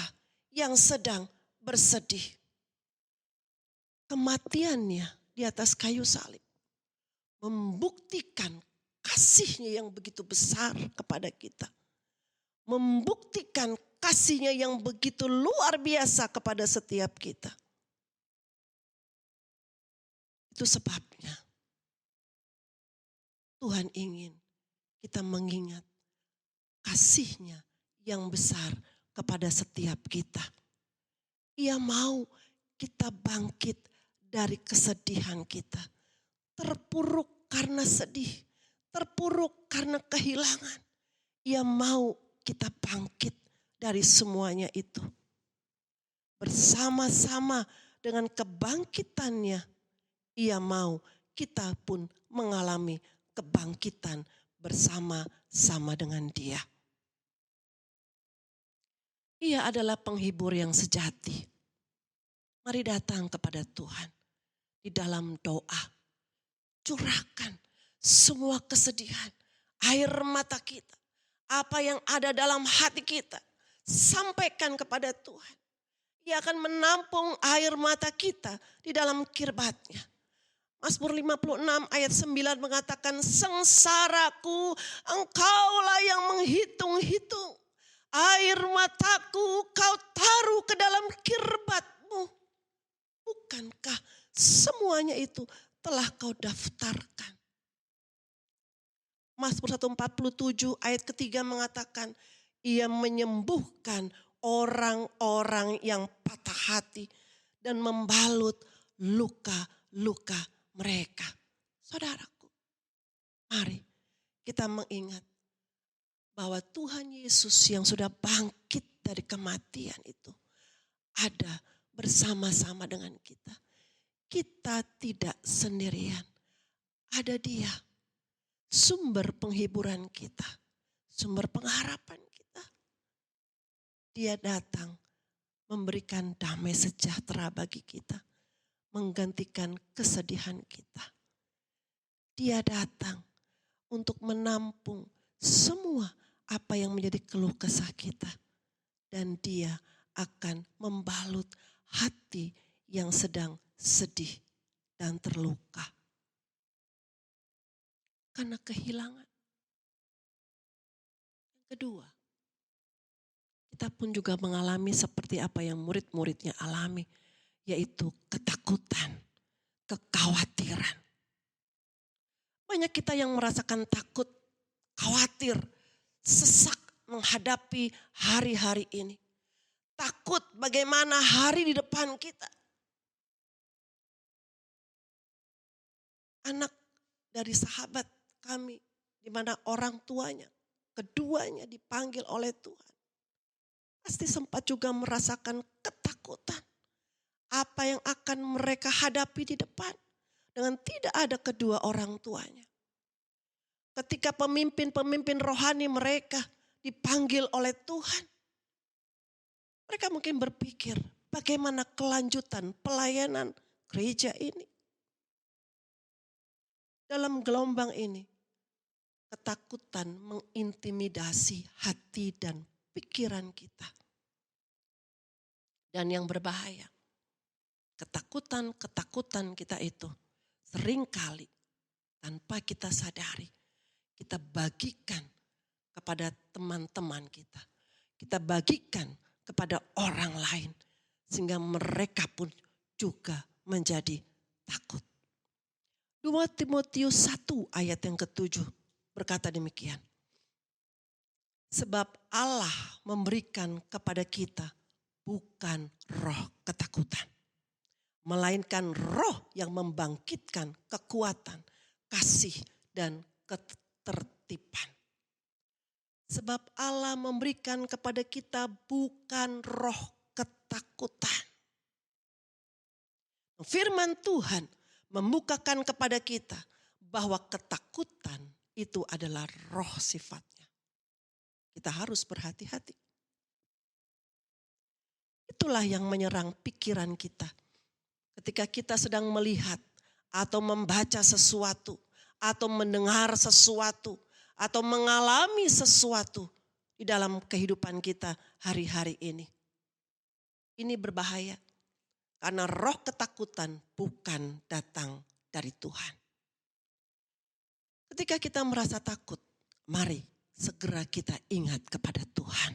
yang sedang bersedih. Kematiannya di atas kayu salib membuktikan kasihnya yang begitu besar kepada kita. Membuktikan kasihnya yang begitu luar biasa kepada setiap kita. Itu sebabnya Tuhan ingin kita mengingat kasihnya yang besar kepada setiap kita. Ia mau kita bangkit dari kesedihan kita. Terpuruk karena sedih, terpuruk karena kehilangan. Ia mau kita bangkit dari semuanya itu. Bersama-sama dengan kebangkitannya, ia mau kita pun mengalami kebangkitan bersama-sama dengan dia. Ia adalah penghibur yang sejati. Mari datang kepada Tuhan di dalam doa. Curahkan semua kesedihan, air mata kita, apa yang ada dalam hati kita. Sampaikan kepada Tuhan. Ia akan menampung air mata kita di dalam kirbatnya. Mazmur 56 ayat 9 mengatakan, sengsaraku engkaulah yang menghitung-hitung. Air mataku kau taruh ke dalam kirbatmu. Bukankah semuanya itu telah kau daftarkan? Mazmur 147 ayat ketiga mengatakan, ia menyembuhkan orang-orang yang patah hati dan membalut luka-luka mereka. Saudaraku, mari kita mengingat bahwa Tuhan Yesus yang sudah bangkit dari kematian itu ada bersama-sama dengan kita. Kita tidak sendirian. Ada Dia, sumber penghiburan kita, sumber pengharapan kita. Dia datang memberikan damai sejahtera bagi kita, menggantikan kesedihan kita. Dia datang untuk menampung semua apa yang menjadi keluh kesah kita. Dan Dia akan membalut hati yang sedang sedih dan terluka. Karena kehilangan. Yang kedua, kita pun juga mengalami seperti apa yang murid-muridnya alami, yaitu ketakutan, kekhawatiran. Banyak kita yang merasakan takut, khawatir, sesak menghadapi hari-hari ini. Takut bagaimana hari di depan kita. Anak dari sahabat kami, di mana orang tuanya, keduanya dipanggil oleh Tuhan. Pasti sempat juga merasakan ketakutan. Apa yang akan mereka hadapi di depan dengan tidak ada kedua orang tuanya. Ketika pemimpin-pemimpin rohani mereka dipanggil oleh Tuhan, mereka mungkin berpikir bagaimana kelanjutan pelayanan gereja ini. Dalam gelombang ini, ketakutan mengintimidasi hati dan pikiran kita. Dan yang berbahaya, ketakutan kita itu seringkali tanpa kita sadari, kita bagikan kepada teman-teman kita. Kita bagikan kepada orang lain. Sehingga mereka pun juga menjadi takut. 2 Timotius 1 ayat yang ke-7 berkata demikian. Sebab Allah memberikan kepada kita bukan roh ketakutan. Melainkan roh yang membangkitkan kekuatan, kasih dan ketertiban. Sebab Allah memberikan kepada kita bukan roh ketakutan. Firman Tuhan membukakan kepada kita bahwa ketakutan itu adalah roh sifatnya. Kita harus berhati-hati. Itulah yang menyerang pikiran kita. Ketika kita sedang melihat atau membaca sesuatu atau mendengar sesuatu atau mengalami sesuatu di dalam kehidupan kita hari-hari ini. Ini berbahaya karena roh ketakutan bukan datang dari Tuhan. Ketika kita merasa takut, mari segera kita ingat kepada Tuhan.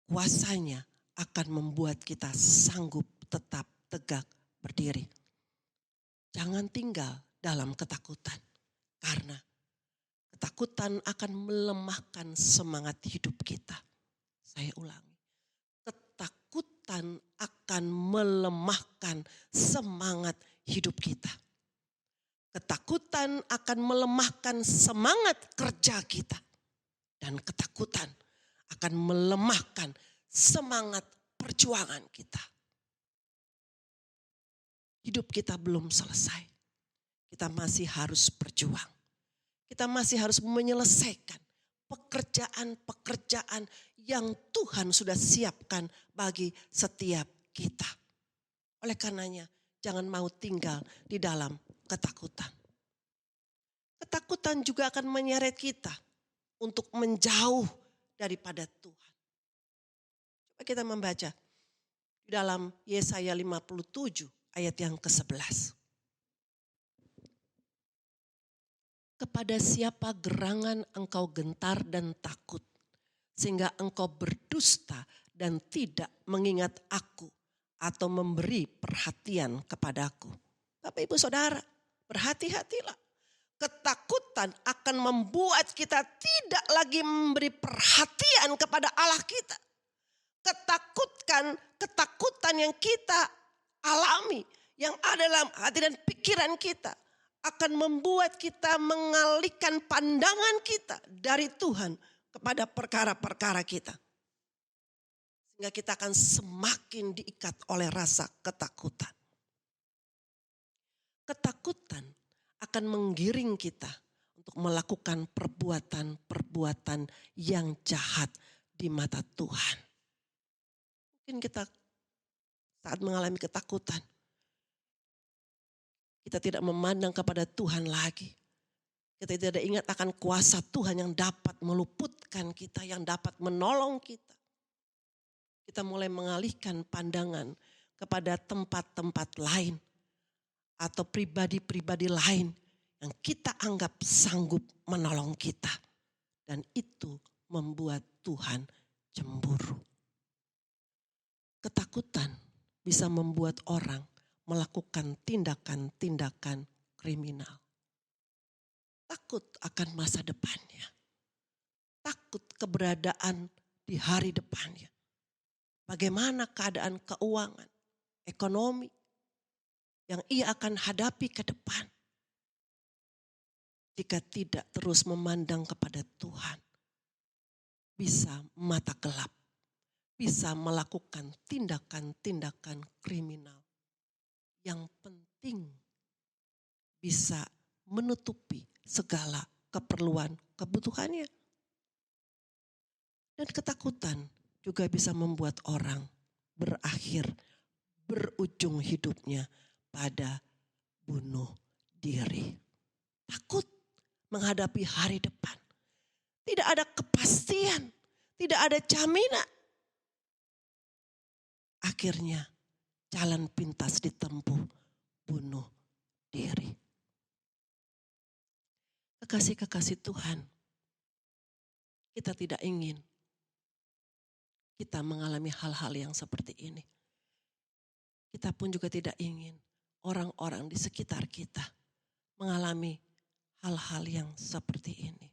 Kuasanya akan membuat kita sanggup tetap tegak berdiri. Jangan tinggal dalam ketakutan. Karena ketakutan akan melemahkan semangat hidup kita. Saya ulangi. Ketakutan akan melemahkan semangat hidup kita. Ketakutan akan melemahkan semangat kerja kita. Dan ketakutan akan melemahkan semangat perjuangan kita. Hidup kita belum selesai. Kita masih harus berjuang. Kita masih harus menyelesaikan pekerjaan-pekerjaan yang Tuhan sudah siapkan bagi setiap kita. Oleh karenanya, jangan mau tinggal di dalam ketakutan. Ketakutan juga akan menyeret kita untuk menjauh daripada Tuhan. Coba kita membaca di dalam Yesaya 57 ayat yang ke-11. Kepada siapa gerangan engkau gentar dan takut, sehingga engkau berdusta dan tidak mengingat aku atau memberi perhatian kepadaku. Bapak Ibu Saudara, berhati-hatilah. Ketakutan akan membuat kita tidak lagi memberi perhatian kepada Allah kita. Ketakutan yang kita alami, yang ada dalam hati dan pikiran kita, akan membuat kita mengalihkan pandangan kita dari Tuhan kepada perkara-perkara kita. Sehingga kita akan semakin diikat oleh rasa ketakutan. Ketakutan akan menggiring kita untuk melakukan perbuatan-perbuatan yang jahat di mata Tuhan. Mungkin kita saat mengalami ketakutan, kita tidak memandang kepada Tuhan lagi. Kita tidak ingat akan kuasa Tuhan yang dapat meluputkan kita, yang dapat menolong kita. Kita mulai mengalihkan pandangan kepada tempat-tempat lain atau pribadi-pribadi lain yang kita anggap sanggup menolong kita. Dan itu membuat Tuhan cemburu. Ketakutan bisa membuat orang melakukan tindakan-tindakan kriminal. Takut akan masa depannya. Takut keberadaan di hari depannya. Bagaimana keadaan keuangan, ekonomi yang ia akan hadapi ke depan. Jika tidak terus memandang kepada Tuhan, bisa mata gelap, bisa melakukan tindakan-tindakan kriminal. Yang penting bisa menutupi segala keperluan kebutuhannya. Dan ketakutan juga bisa membuat orang berujung hidupnya pada bunuh diri. Takut menghadapi hari depan. Tidak ada kepastian, tidak ada jaminan. Akhirnya jalan pintas ditempuh, bunuh diri. Kekasih-kekasih Tuhan, kita tidak ingin kita mengalami hal-hal yang seperti ini. Kita pun juga tidak ingin orang-orang di sekitar kita mengalami hal-hal yang seperti ini.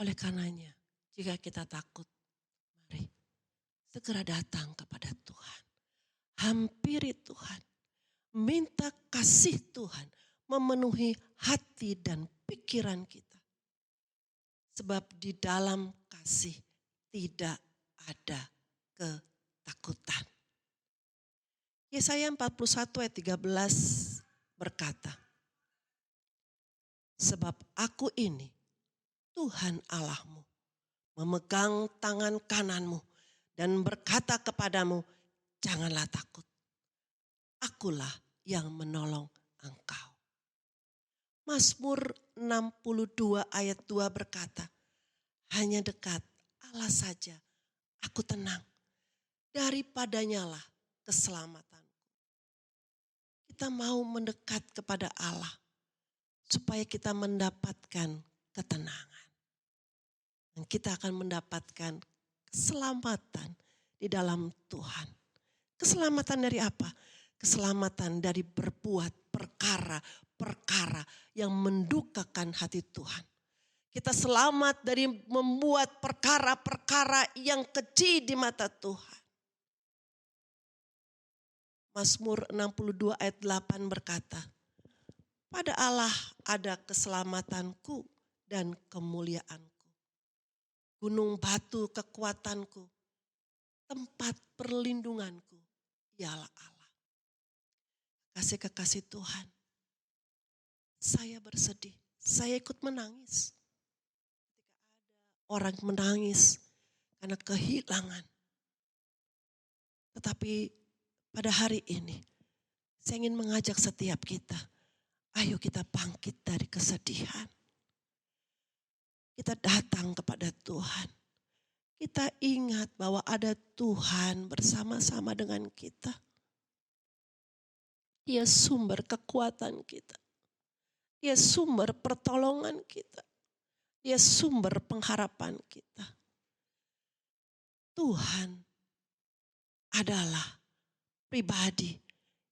Oleh karenanya, jika kita takut, mari segera datang kepada Tuhan. Hampiri Tuhan. Minta kasih Tuhan memenuhi hati dan pikiran kita. Sebab di dalam kasih tidak ada ketakutan. Yesaya 41 ayat 13 berkata, sebab aku ini Tuhan Allahmu, memegang tangan kananmu dan berkata kepadamu, janganlah takut. Akulah yang menolong engkau. Mazmur 62 ayat 2 berkata, hanya dekat Allah saja aku tenang, daripadanyalah keselamatanku. Kita mau mendekat kepada Allah supaya kita mendapatkan ketenangan. Dan kita akan mendapatkan keselamatan di dalam Tuhan. Keselamatan dari apa? Keselamatan dari berbuat perkara-perkara yang mendukakan hati Tuhan. Kita selamat dari membuat perkara-perkara yang keji di mata Tuhan. Mazmur 62 ayat 8 berkata, pada Allah ada keselamatanku dan kemuliaanku. Gunung batu kekuatanku, tempat perlindunganku, ialah Allah. Kasih-kekasih Tuhan, saya bersedih, saya ikut menangis. Ketika ada orang menangis karena kehilangan. Tetapi pada hari ini, saya ingin mengajak setiap kita, ayo kita bangkit dari kesedihan. Kita datang kepada Tuhan. Kita ingat bahwa ada Tuhan bersama-sama dengan kita. Dia sumber kekuatan kita. Dia sumber pertolongan kita. Dia sumber pengharapan kita. Tuhan adalah pribadi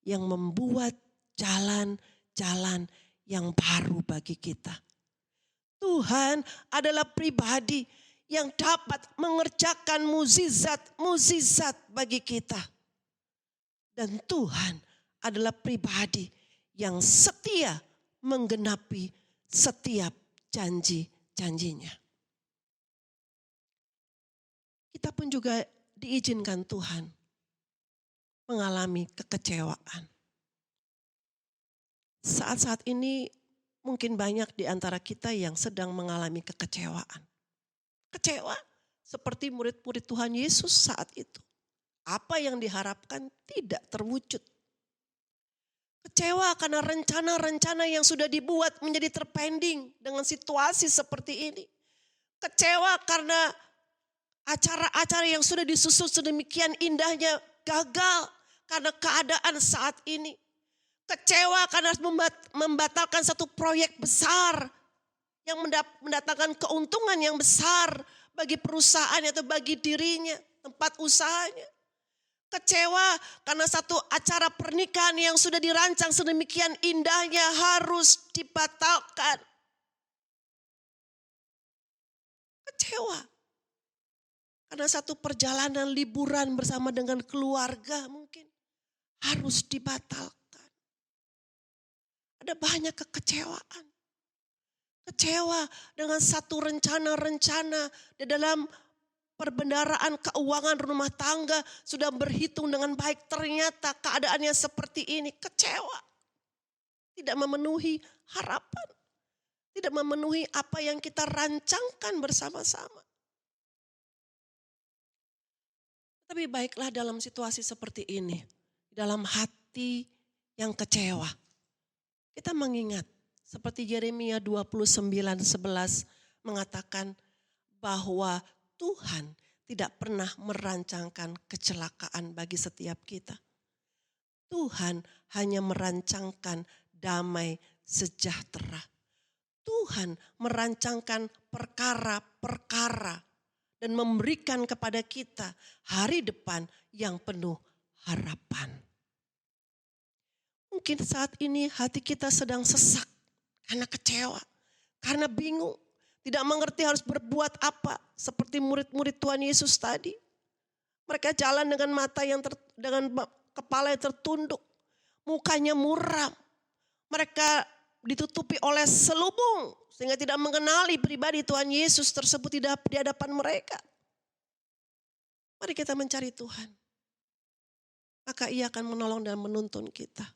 yang membuat jalan-jalan yang baru bagi kita. Tuhan adalah pribadi yang dapat mengerjakan mukjizat bagi kita. Dan Tuhan adalah pribadi yang setia menggenapi setiap janji-janjinya. Kita pun juga diizinkan Tuhan mengalami kekecewaan. Saat-saat ini mungkin banyak di antara kita yang sedang mengalami kekecewaan. Kecewa seperti murid-murid Tuhan Yesus saat itu. Apa yang diharapkan tidak terwujud. Kecewa karena rencana-rencana yang sudah dibuat menjadi terpending dengan situasi seperti ini. Kecewa karena acara-acara yang sudah disusun sedemikian indahnya gagal karena keadaan saat ini. Kecewa karena harus membatalkan satu proyek besar yang mendatangkan keuntungan yang besar bagi perusahaan atau bagi dirinya, tempat usahanya. Kecewa karena satu acara pernikahan yang sudah dirancang sedemikian indahnya harus dibatalkan. Kecewa karena satu perjalanan liburan bersama dengan keluarga mungkin harus dibatalkan. Ada banyak kekecewaan. Kecewa dengan satu rencana-rencana di dalam perbendaharaan keuangan rumah tangga sudah berhitung dengan baik, ternyata keadaannya seperti ini. Kecewa. Tidak memenuhi harapan. Tidak memenuhi apa yang kita rancangkan bersama-sama. Tapi baiklah dalam situasi seperti ini. Dalam hati yang kecewa. Kita mengingat seperti Yeremia 29:11 mengatakan bahwa Tuhan tidak pernah merancangkan kecelakaan bagi setiap kita. Tuhan hanya merancangkan damai sejahtera. Tuhan merancangkan perkara-perkara dan memberikan kepada kita hari depan yang penuh harapan. Mungkin saat ini hati kita sedang sesak karena kecewa, karena bingung. Tidak mengerti harus berbuat apa. Seperti murid-murid Tuhan Yesus tadi. Mereka jalan dengan dengan kepala yang tertunduk. Mukanya muram. Mereka ditutupi oleh selubung. Sehingga tidak mengenali pribadi Tuhan Yesus tersebut di hadapan mereka. Mari kita mencari Tuhan. Maka Ia akan menolong dan menuntun kita.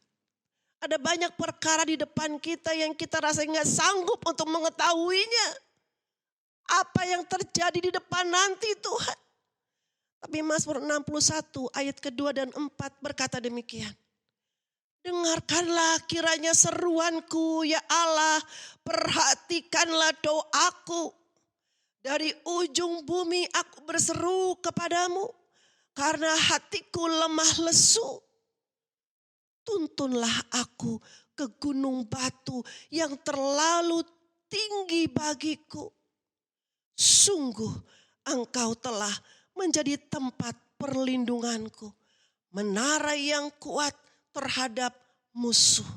Ada banyak perkara di depan kita yang kita rasa nggak sanggup untuk mengetahuinya. Apa yang terjadi di depan nanti Tuhan. Tapi Mazmur 61 ayat kedua dan 4 berkata demikian. Dengarkanlah kiranya seruanku ya Allah. Perhatikanlah doaku. Dari ujung bumi aku berseru kepadamu. Karena hatiku lemah lesu. Tuntunlah aku ke gunung batu yang terlalu tinggi bagiku. Sungguh engkau telah menjadi tempat perlindunganku. Menara yang kuat terhadap musuh.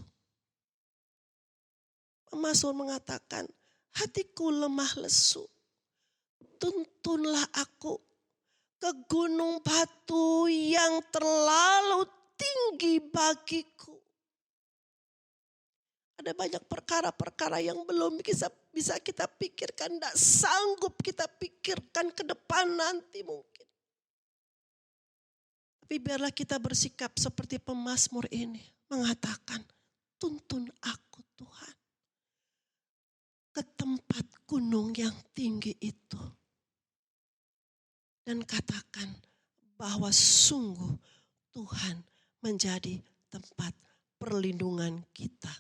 Mazmur mengatakan hatiku lemah lesu. Tuntunlah aku ke gunung batu yang terlalu tinggi bagiku. Ada banyak perkara-perkara yang belum bisa kita pikirkan. Tidak sanggup kita pikirkan ke depan nanti mungkin. Tapi biarlah kita bersikap seperti pemazmur ini. Mengatakan, tuntun aku Tuhan. Ke tempat gunung yang tinggi itu. Dan katakan bahwa sungguh Tuhan menjadi tempat perlindungan kita.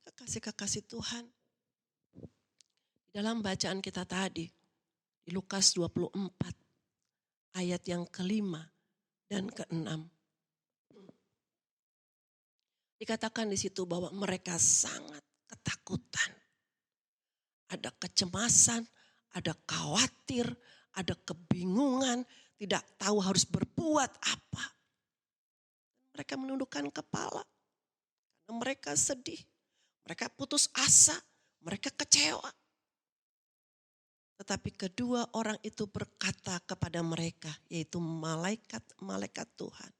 Kekasih-kekasih Tuhan, dalam bacaan kita tadi, di Lukas 24, ayat yang ke-5 dan ke-6. Dikatakan di situ bahwa mereka sangat ketakutan. Ada kecemasan, ada khawatir, ada kebingungan, tidak tahu harus berbuat apa. Mereka menundukkan kepala, karena mereka sedih, mereka putus asa, mereka kecewa. Tetapi kedua orang itu berkata kepada mereka, yaitu malaikat Tuhan.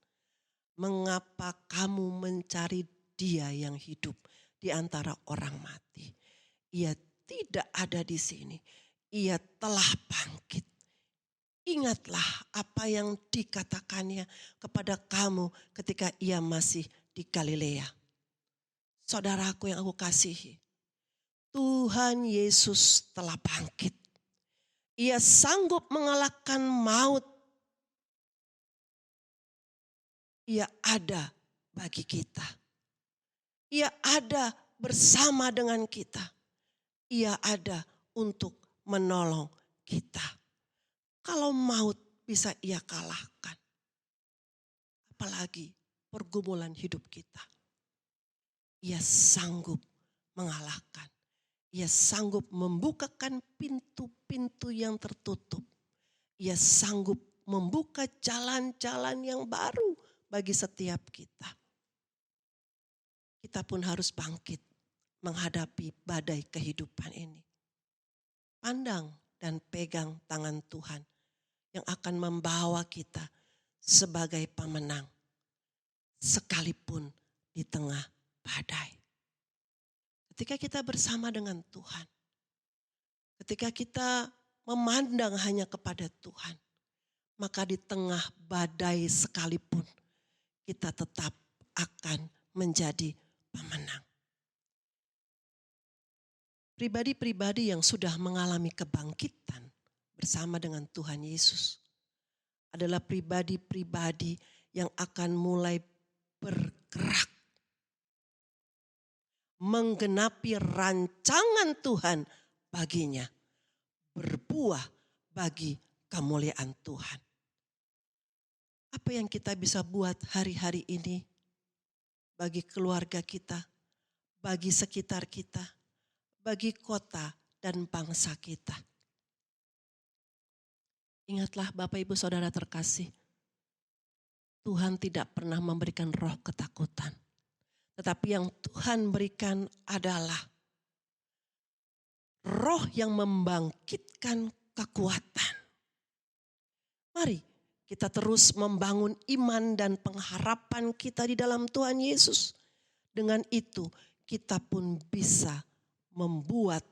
Mengapa kamu mencari Dia yang hidup di antara orang mati? Ia tidak ada di sini. Ia telah bangkit. Ingatlah apa yang dikatakannya kepada kamu ketika ia masih di Galilea. Saudaraku yang aku kasihi, Tuhan Yesus telah bangkit. Ia sanggup mengalahkan maut. Ia ada bagi kita. Ia ada bersama dengan kita. Ia ada untuk menolong kita. Kalau maut bisa ia kalahkan, apalagi pergumulan hidup kita. Ia sanggup mengalahkan. Ia sanggup membukakan pintu-pintu yang tertutup. Ia sanggup membuka jalan-jalan yang baru bagi setiap kita. Kita pun harus bangkit menghadapi badai kehidupan ini. Pandang dan pegang tangan Tuhan yang akan membawa kita sebagai pemenang sekalipun di tengah badai. Ketika kita bersama dengan Tuhan, ketika kita memandang hanya kepada Tuhan, maka di tengah badai sekalipun kita tetap akan menjadi pemenang. Pribadi-pribadi yang sudah mengalami kebangkitan bersama dengan Tuhan Yesus adalah pribadi-pribadi yang akan mulai bergerak menggenapi rancangan Tuhan baginya, berbuah bagi kemuliaan Tuhan. Apa yang kita bisa buat hari-hari ini bagi keluarga kita, bagi sekitar kita, bagi kota dan bangsa kita? Ingatlah Bapak Ibu Saudara terkasih, Tuhan tidak pernah memberikan roh ketakutan. Tetapi yang Tuhan berikan adalah roh yang membangkitkan kekuatan. Mari kita terus membangun iman dan pengharapan kita di dalam Tuhan Yesus. Dengan itu kita pun bisa membuat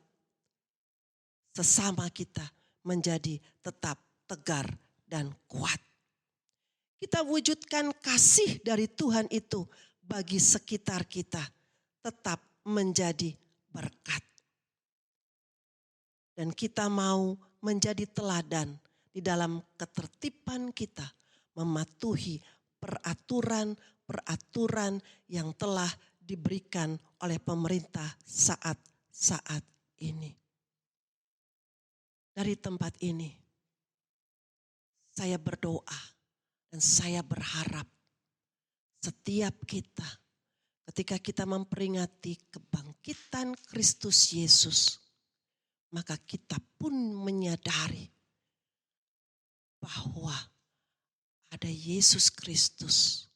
sesama kita menjadi tetap tegar dan kuat. Kita wujudkan kasih dari Tuhan itu bagi sekitar kita, tetap menjadi berkat. Dan kita mau menjadi teladan di dalam ketertiban kita, mematuhi peraturan-peraturan yang telah diberikan oleh pemerintah saat ini. Dari tempat ini, saya berdoa dan saya berharap setiap kita ketika kita memperingati kebangkitan Kristus Yesus, maka kita pun menyadari bahwa ada Yesus Kristus,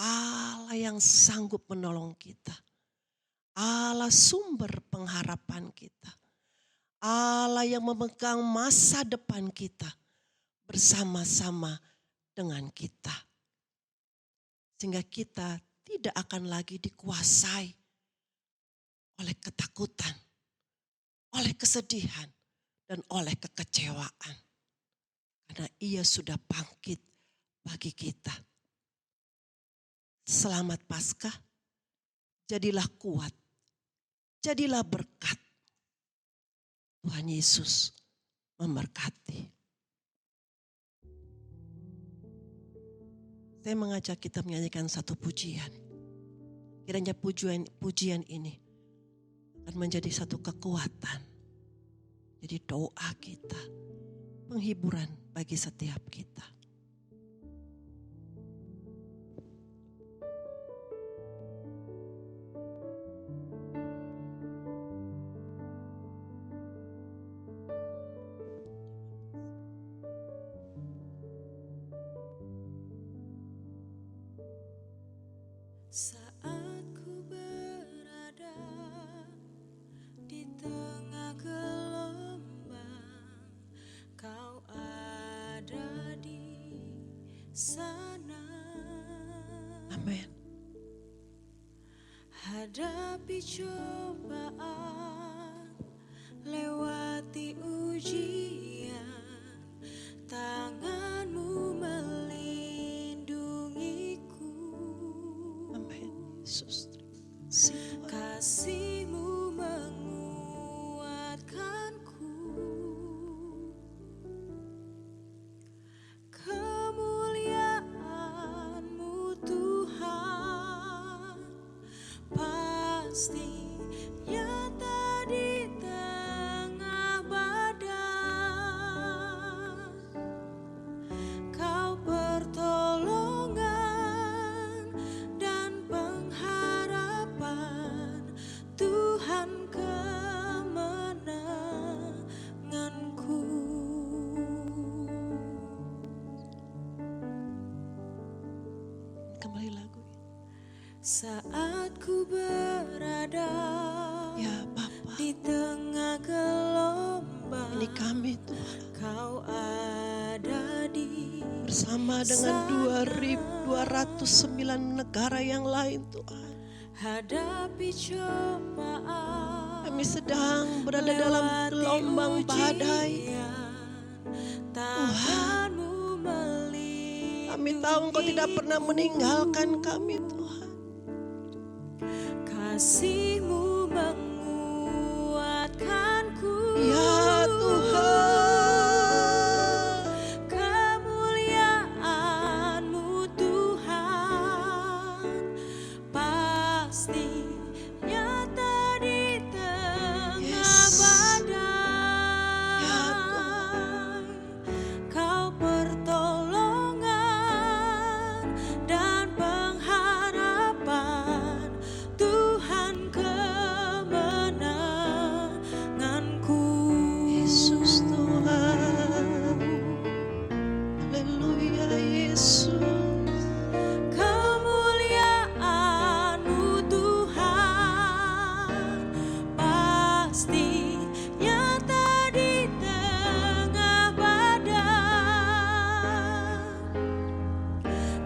Allah yang sanggup menolong kita, Allah sumber pengharapan kita, Allah yang memegang masa depan kita bersama-sama dengan kita. Sehingga kita tidak akan lagi dikuasai oleh ketakutan, oleh kesedihan, dan oleh kekecewaan. Karena Ia sudah bangkit bagi kita. Selamat Paskah, jadilah kuat, jadilah berkat. Tuhan Yesus memberkati. Saya mengajak kita menyanyikan satu pujian. Kiranya pujian ini akan menjadi satu kekuatan. Jadi doa kita, penghiburan bagi setiap kita. sana. Amin. Hadapi cobaan, lewati ujian, tanganmu melindungiku. Amin. Yesus. Kasihmu menguatkanku. Kemuliaan-Mu Tuhan pasti nyata di tengah badai. Kau pertolongan dan pengharapan, Tuhan kemenanganku. Kembali lagu. Saat ku berada Ya Bapa, di tengah gelombang, ini kami Tuhan. Kau ada di Bersama dengan 2.209 negara yang lain Tuhan. hadapi cobaan. Kami sedang berada dalam gelombang badai. Tanganmu melindungi. Kami tahu Engkau tidak pernah meninggalkan kami Tuhan. Kasih-Mu menguatkanku. Ya Tuhan. Kemuliaan-Mu Tuhan pasti nyata di tengah Yes. badai. Ya Kau pertolongan dan pengharapan, Tuhan kemenanganku. Yesus Tuhan. Haleluya Yesus. Kemuliaan-Mu Tuhan pasti nyata di tengah badai.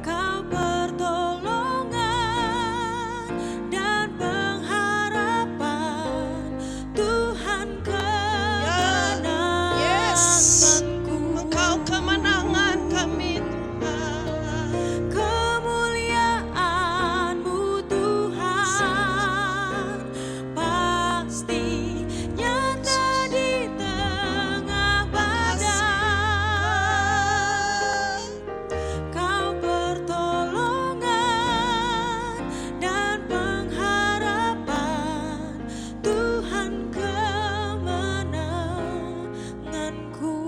Kau pertolongan dan pengharapan, Tuhan Yes. kemenanganku. Engkau kemenangan kami Tuhan. Kemuliaan-Mu Tuhan pasti nyata di tengah badai. Kau pertolongan dan pengharapan, Tuhan kemenanganku.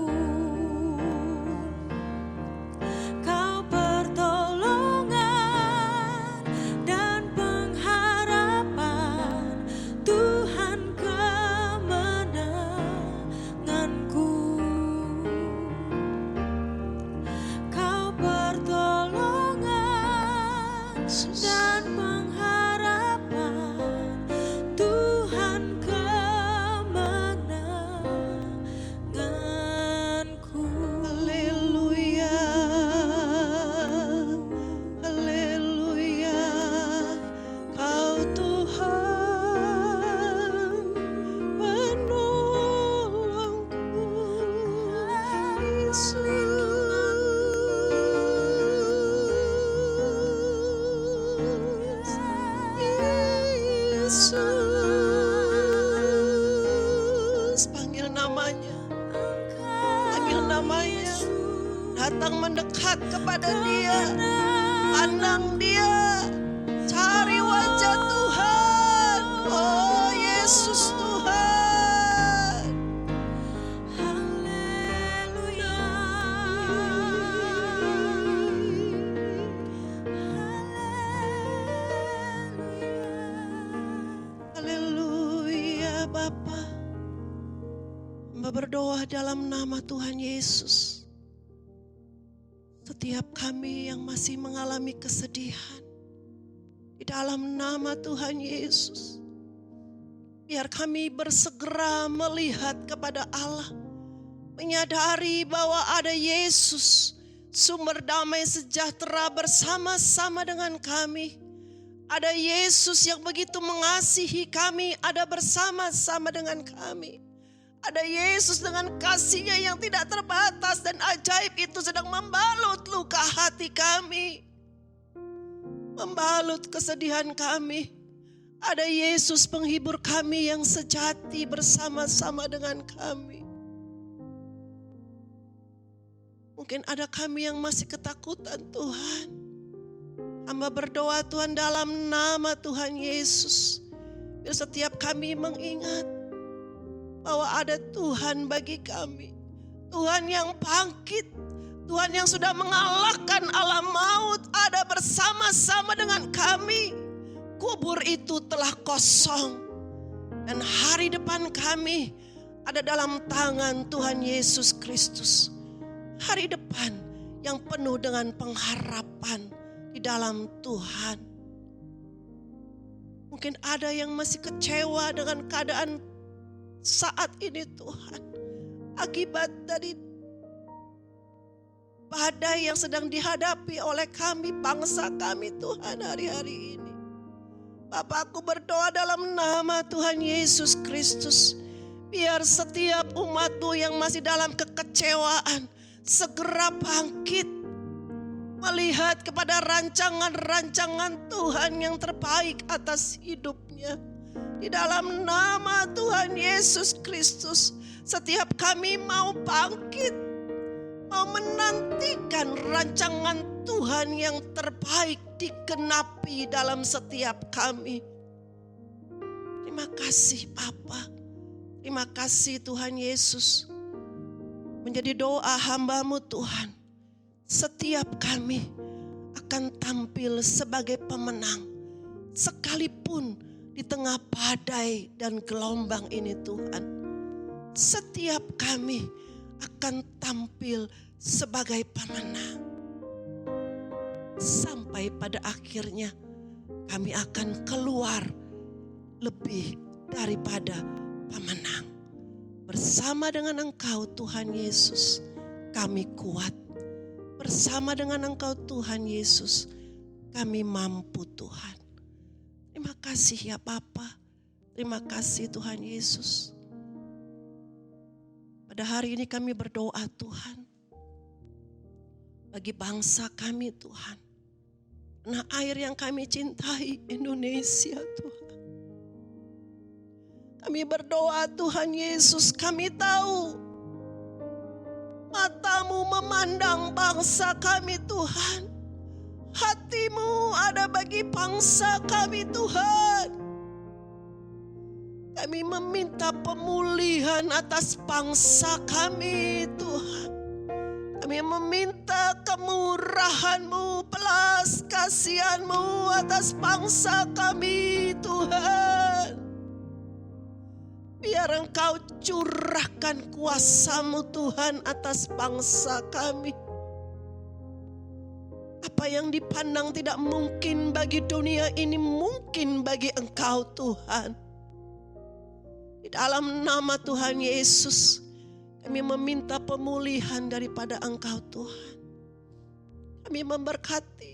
Kau pertolongan dan pengharapan, Tuhan kemenanganku. Kau pertolongan dan pengharapan, Tuhan kemenanganku. Haleluya. Haleluya. Kau Tuhan penolongku. Yesus. Panggil namanya. Panggil namanya. Datang mendekat kepada dia. Pandang dia. Cari wajah Tuhan. Oh Yesus Tuhan. Haleluya. Haleluya Bapa. Hamba berdoa dalam nama Tuhan Yesus. Setiap kami yang masih mengalami kesedihan, di dalam nama Tuhan Yesus, biar kami bersegera melihat kepada Allah, menyadari bahwa ada Yesus, sumber damai sejahtera bersama-sama dengan kami. Ada Yesus yang begitu mengasihi kami, ada bersama-sama dengan kami. Ada Yesus dengan kasih-Nya yang tidak terbatas dan ajaib itu sedang membalut luka hati kami. Membalut kesedihan kami. Ada Yesus penghibur kami yang sejati bersama-sama dengan kami. Mungkin ada kami yang masih ketakutan Tuhan. Hamba berdoa Tuhan dalam nama Tuhan Yesus. Biar setiap kami mengingat bahwa ada Tuhan bagi kami. Tuhan yang bangkit. Tuhan yang sudah mengalahkan alam maut. Ada bersama-sama dengan kami. Kubur itu telah kosong. Dan hari depan kami ada dalam tangan Tuhan Yesus Kristus. Hari depan yang penuh dengan pengharapan di dalam Tuhan. Mungkin ada yang masih kecewa dengan keadaan saat ini Tuhan. Akibat dari badai yang sedang dihadapi oleh kami, bangsa kami Tuhan hari-hari ini. Bapakku berdoa dalam nama Tuhan Yesus Kristus. Biar setiap umat-Mu yang masih dalam kekecewaan segera bangkit. Melihat kepada rancangan-rancangan Tuhan yang terbaik atas hidupnya. Di dalam nama Tuhan Yesus Kristus, setiap kami mau bangkit, mau menantikan rancangan Tuhan yang terbaik digenapi dalam setiap kami. Terima kasih Bapa, terima kasih Tuhan Yesus. Menjadi doa hamba-Mu Tuhan. Setiap kami akan tampil sebagai pemenang. Sekalipun di tengah badai dan gelombang ini Tuhan. Setiap kami akan tampil sebagai pemenang. Sampai pada akhirnya kami akan keluar lebih daripada pemenang. Bersama dengan Engkau Tuhan Yesus kami kuat. Bersama dengan Engkau Tuhan Yesus, kami mampu Tuhan. Terima kasih ya Bapa. Terima kasih Tuhan Yesus. Pada hari ini kami berdoa Tuhan. Bagi bangsa kami Tuhan. Tanah air yang kami cintai Indonesia Tuhan. Kami berdoa Tuhan Yesus, kami tahu Mata-Mu memandang bangsa kami Tuhan. Hati-Mu ada bagi bangsa kami Tuhan. Kami meminta pemulihan atas bangsa kami Tuhan. Kami meminta kemurahan-Mu, belas kasihan-Mu atas bangsa kami Tuhan. Biar Engkau curahkan kuasa-Mu Tuhan atas bangsa kami. Apa yang dipandang tidak mungkin bagi dunia ini mungkin bagi Engkau Tuhan. Di dalam nama Tuhan Yesus kami meminta pemulihan daripada Engkau Tuhan. Kami memberkati,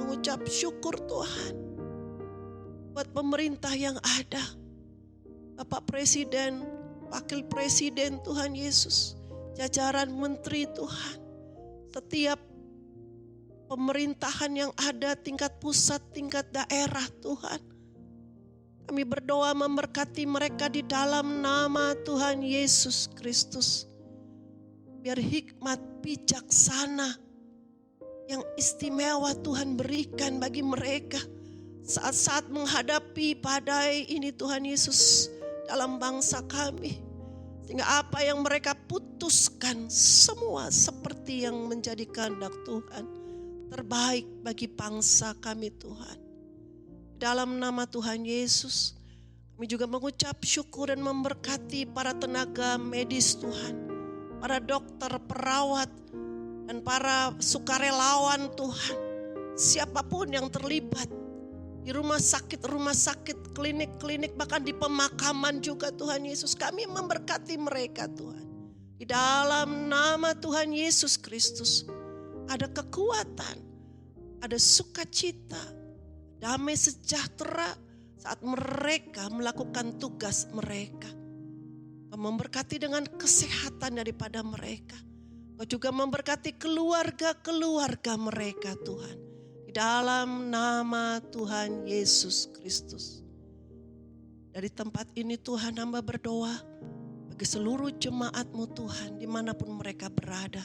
mengucap syukur Tuhan buat pemerintah yang ada. Bapak Presiden, Wakil Presiden Tuhan Yesus, jajaran menteri Tuhan, setiap pemerintahan yang ada tingkat pusat, tingkat daerah Tuhan. Kami berdoa memberkati mereka di dalam nama Tuhan Yesus Kristus. Biar hikmat bijaksana yang istimewa Tuhan berikan bagi mereka saat-saat menghadapi badai ini Tuhan Yesus dalam bangsa kami. Sehingga apa yang mereka putuskan semua seperti yang menjadi kehendak Tuhan. Terbaik bagi bangsa kami Tuhan. Dalam nama Tuhan Yesus kami juga mengucap syukur dan memberkati para tenaga medis Tuhan. Para dokter, perawat dan para sukarelawan Tuhan. Siapapun yang terlibat di rumah sakit, klinik-klinik, bahkan di pemakaman juga Tuhan Yesus. Kami memberkati mereka Tuhan. Di Di dalam nama Tuhan Yesus Kristus ada kekuatan, ada sukacita, damai sejahtera saat mereka melakukan tugas mereka. Kau memberkati dengan kesehatan daripada mereka. Kau juga memberkati keluarga-keluarga mereka Tuhan. Di dalam nama Tuhan Yesus Kristus. Dari tempat ini Tuhan hamba berdoa bagi seluruh jemaat-Mu Tuhan dimanapun mereka berada.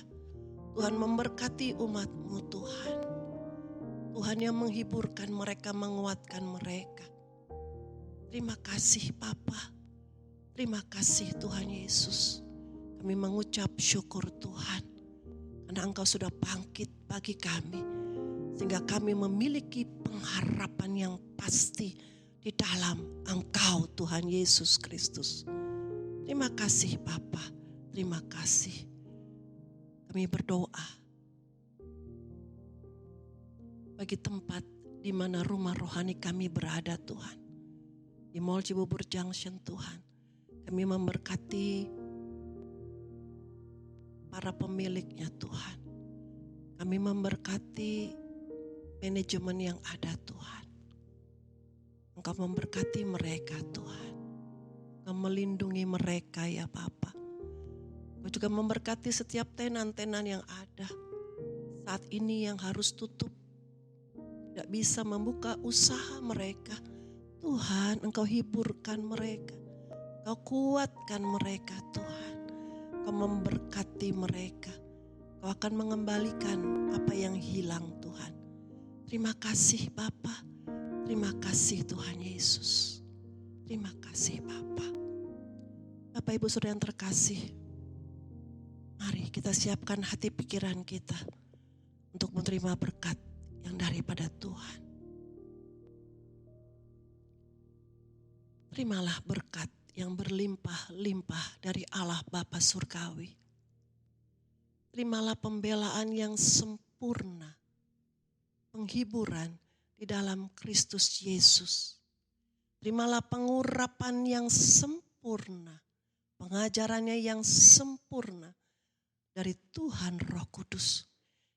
Tuhan memberkati umat-Mu Tuhan. Tuhan yang menghiburkan mereka, menguatkan mereka. Terima kasih Bapa. Terima kasih Tuhan Yesus. Kami mengucap syukur Tuhan. Karena Engkau sudah bangkit bagi kami. Sehingga kami memiliki pengharapan yang pasti di dalam Engkau Tuhan Yesus Kristus. Terima kasih Bapa. Terima kasih. Kami berdoa bagi tempat di mana rumah rohani kami berada Tuhan. Di Mall Cibubur Junction Tuhan. Kami memberkati para pemiliknya Tuhan. Kami memberkati manajemen yang ada Tuhan. Engkau memberkati mereka Tuhan. Engkau melindungi mereka ya Bapa. Engkau juga memberkati setiap tenan-tenan yang ada. Saat ini yang harus tutup. Tidak bisa membuka usaha mereka. Tuhan, Engkau hiburkan mereka. Engkau kuatkan mereka Tuhan. Engkau memberkati mereka. Engkau akan mengembalikan apa yang hilang Tuhan. Terima kasih Bapa. Terima kasih Tuhan Yesus. Terima kasih Bapa. Bapak Ibu Saudara yang terkasih. Mari kita siapkan hati pikiran kita untuk menerima berkat yang daripada Tuhan. Terimalah berkat yang berlimpah-limpah dari Allah Bapa Surgawi. Terimalah pembelaan yang sempurna, penghiburan di dalam Kristus Yesus. Terimalah pengurapan yang sempurna, pengajarannya yang sempurna dari Tuhan Roh Kudus.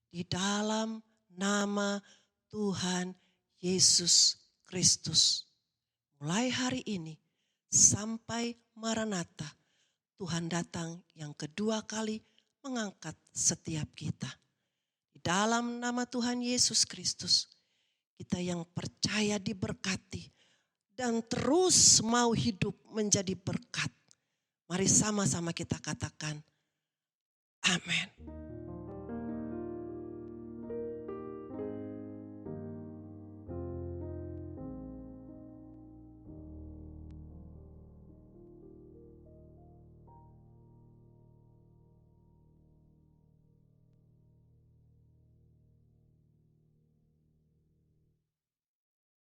Di dalam nama Tuhan Yesus Kristus. Mulai hari ini sampai Maranatha, Tuhan datang yang kedua kali mengangkat setiap kita. Di dalam nama Tuhan Yesus Kristus, kita yang percaya diberkati dan terus mau hidup menjadi berkat. Mari sama-sama kita katakan, amin.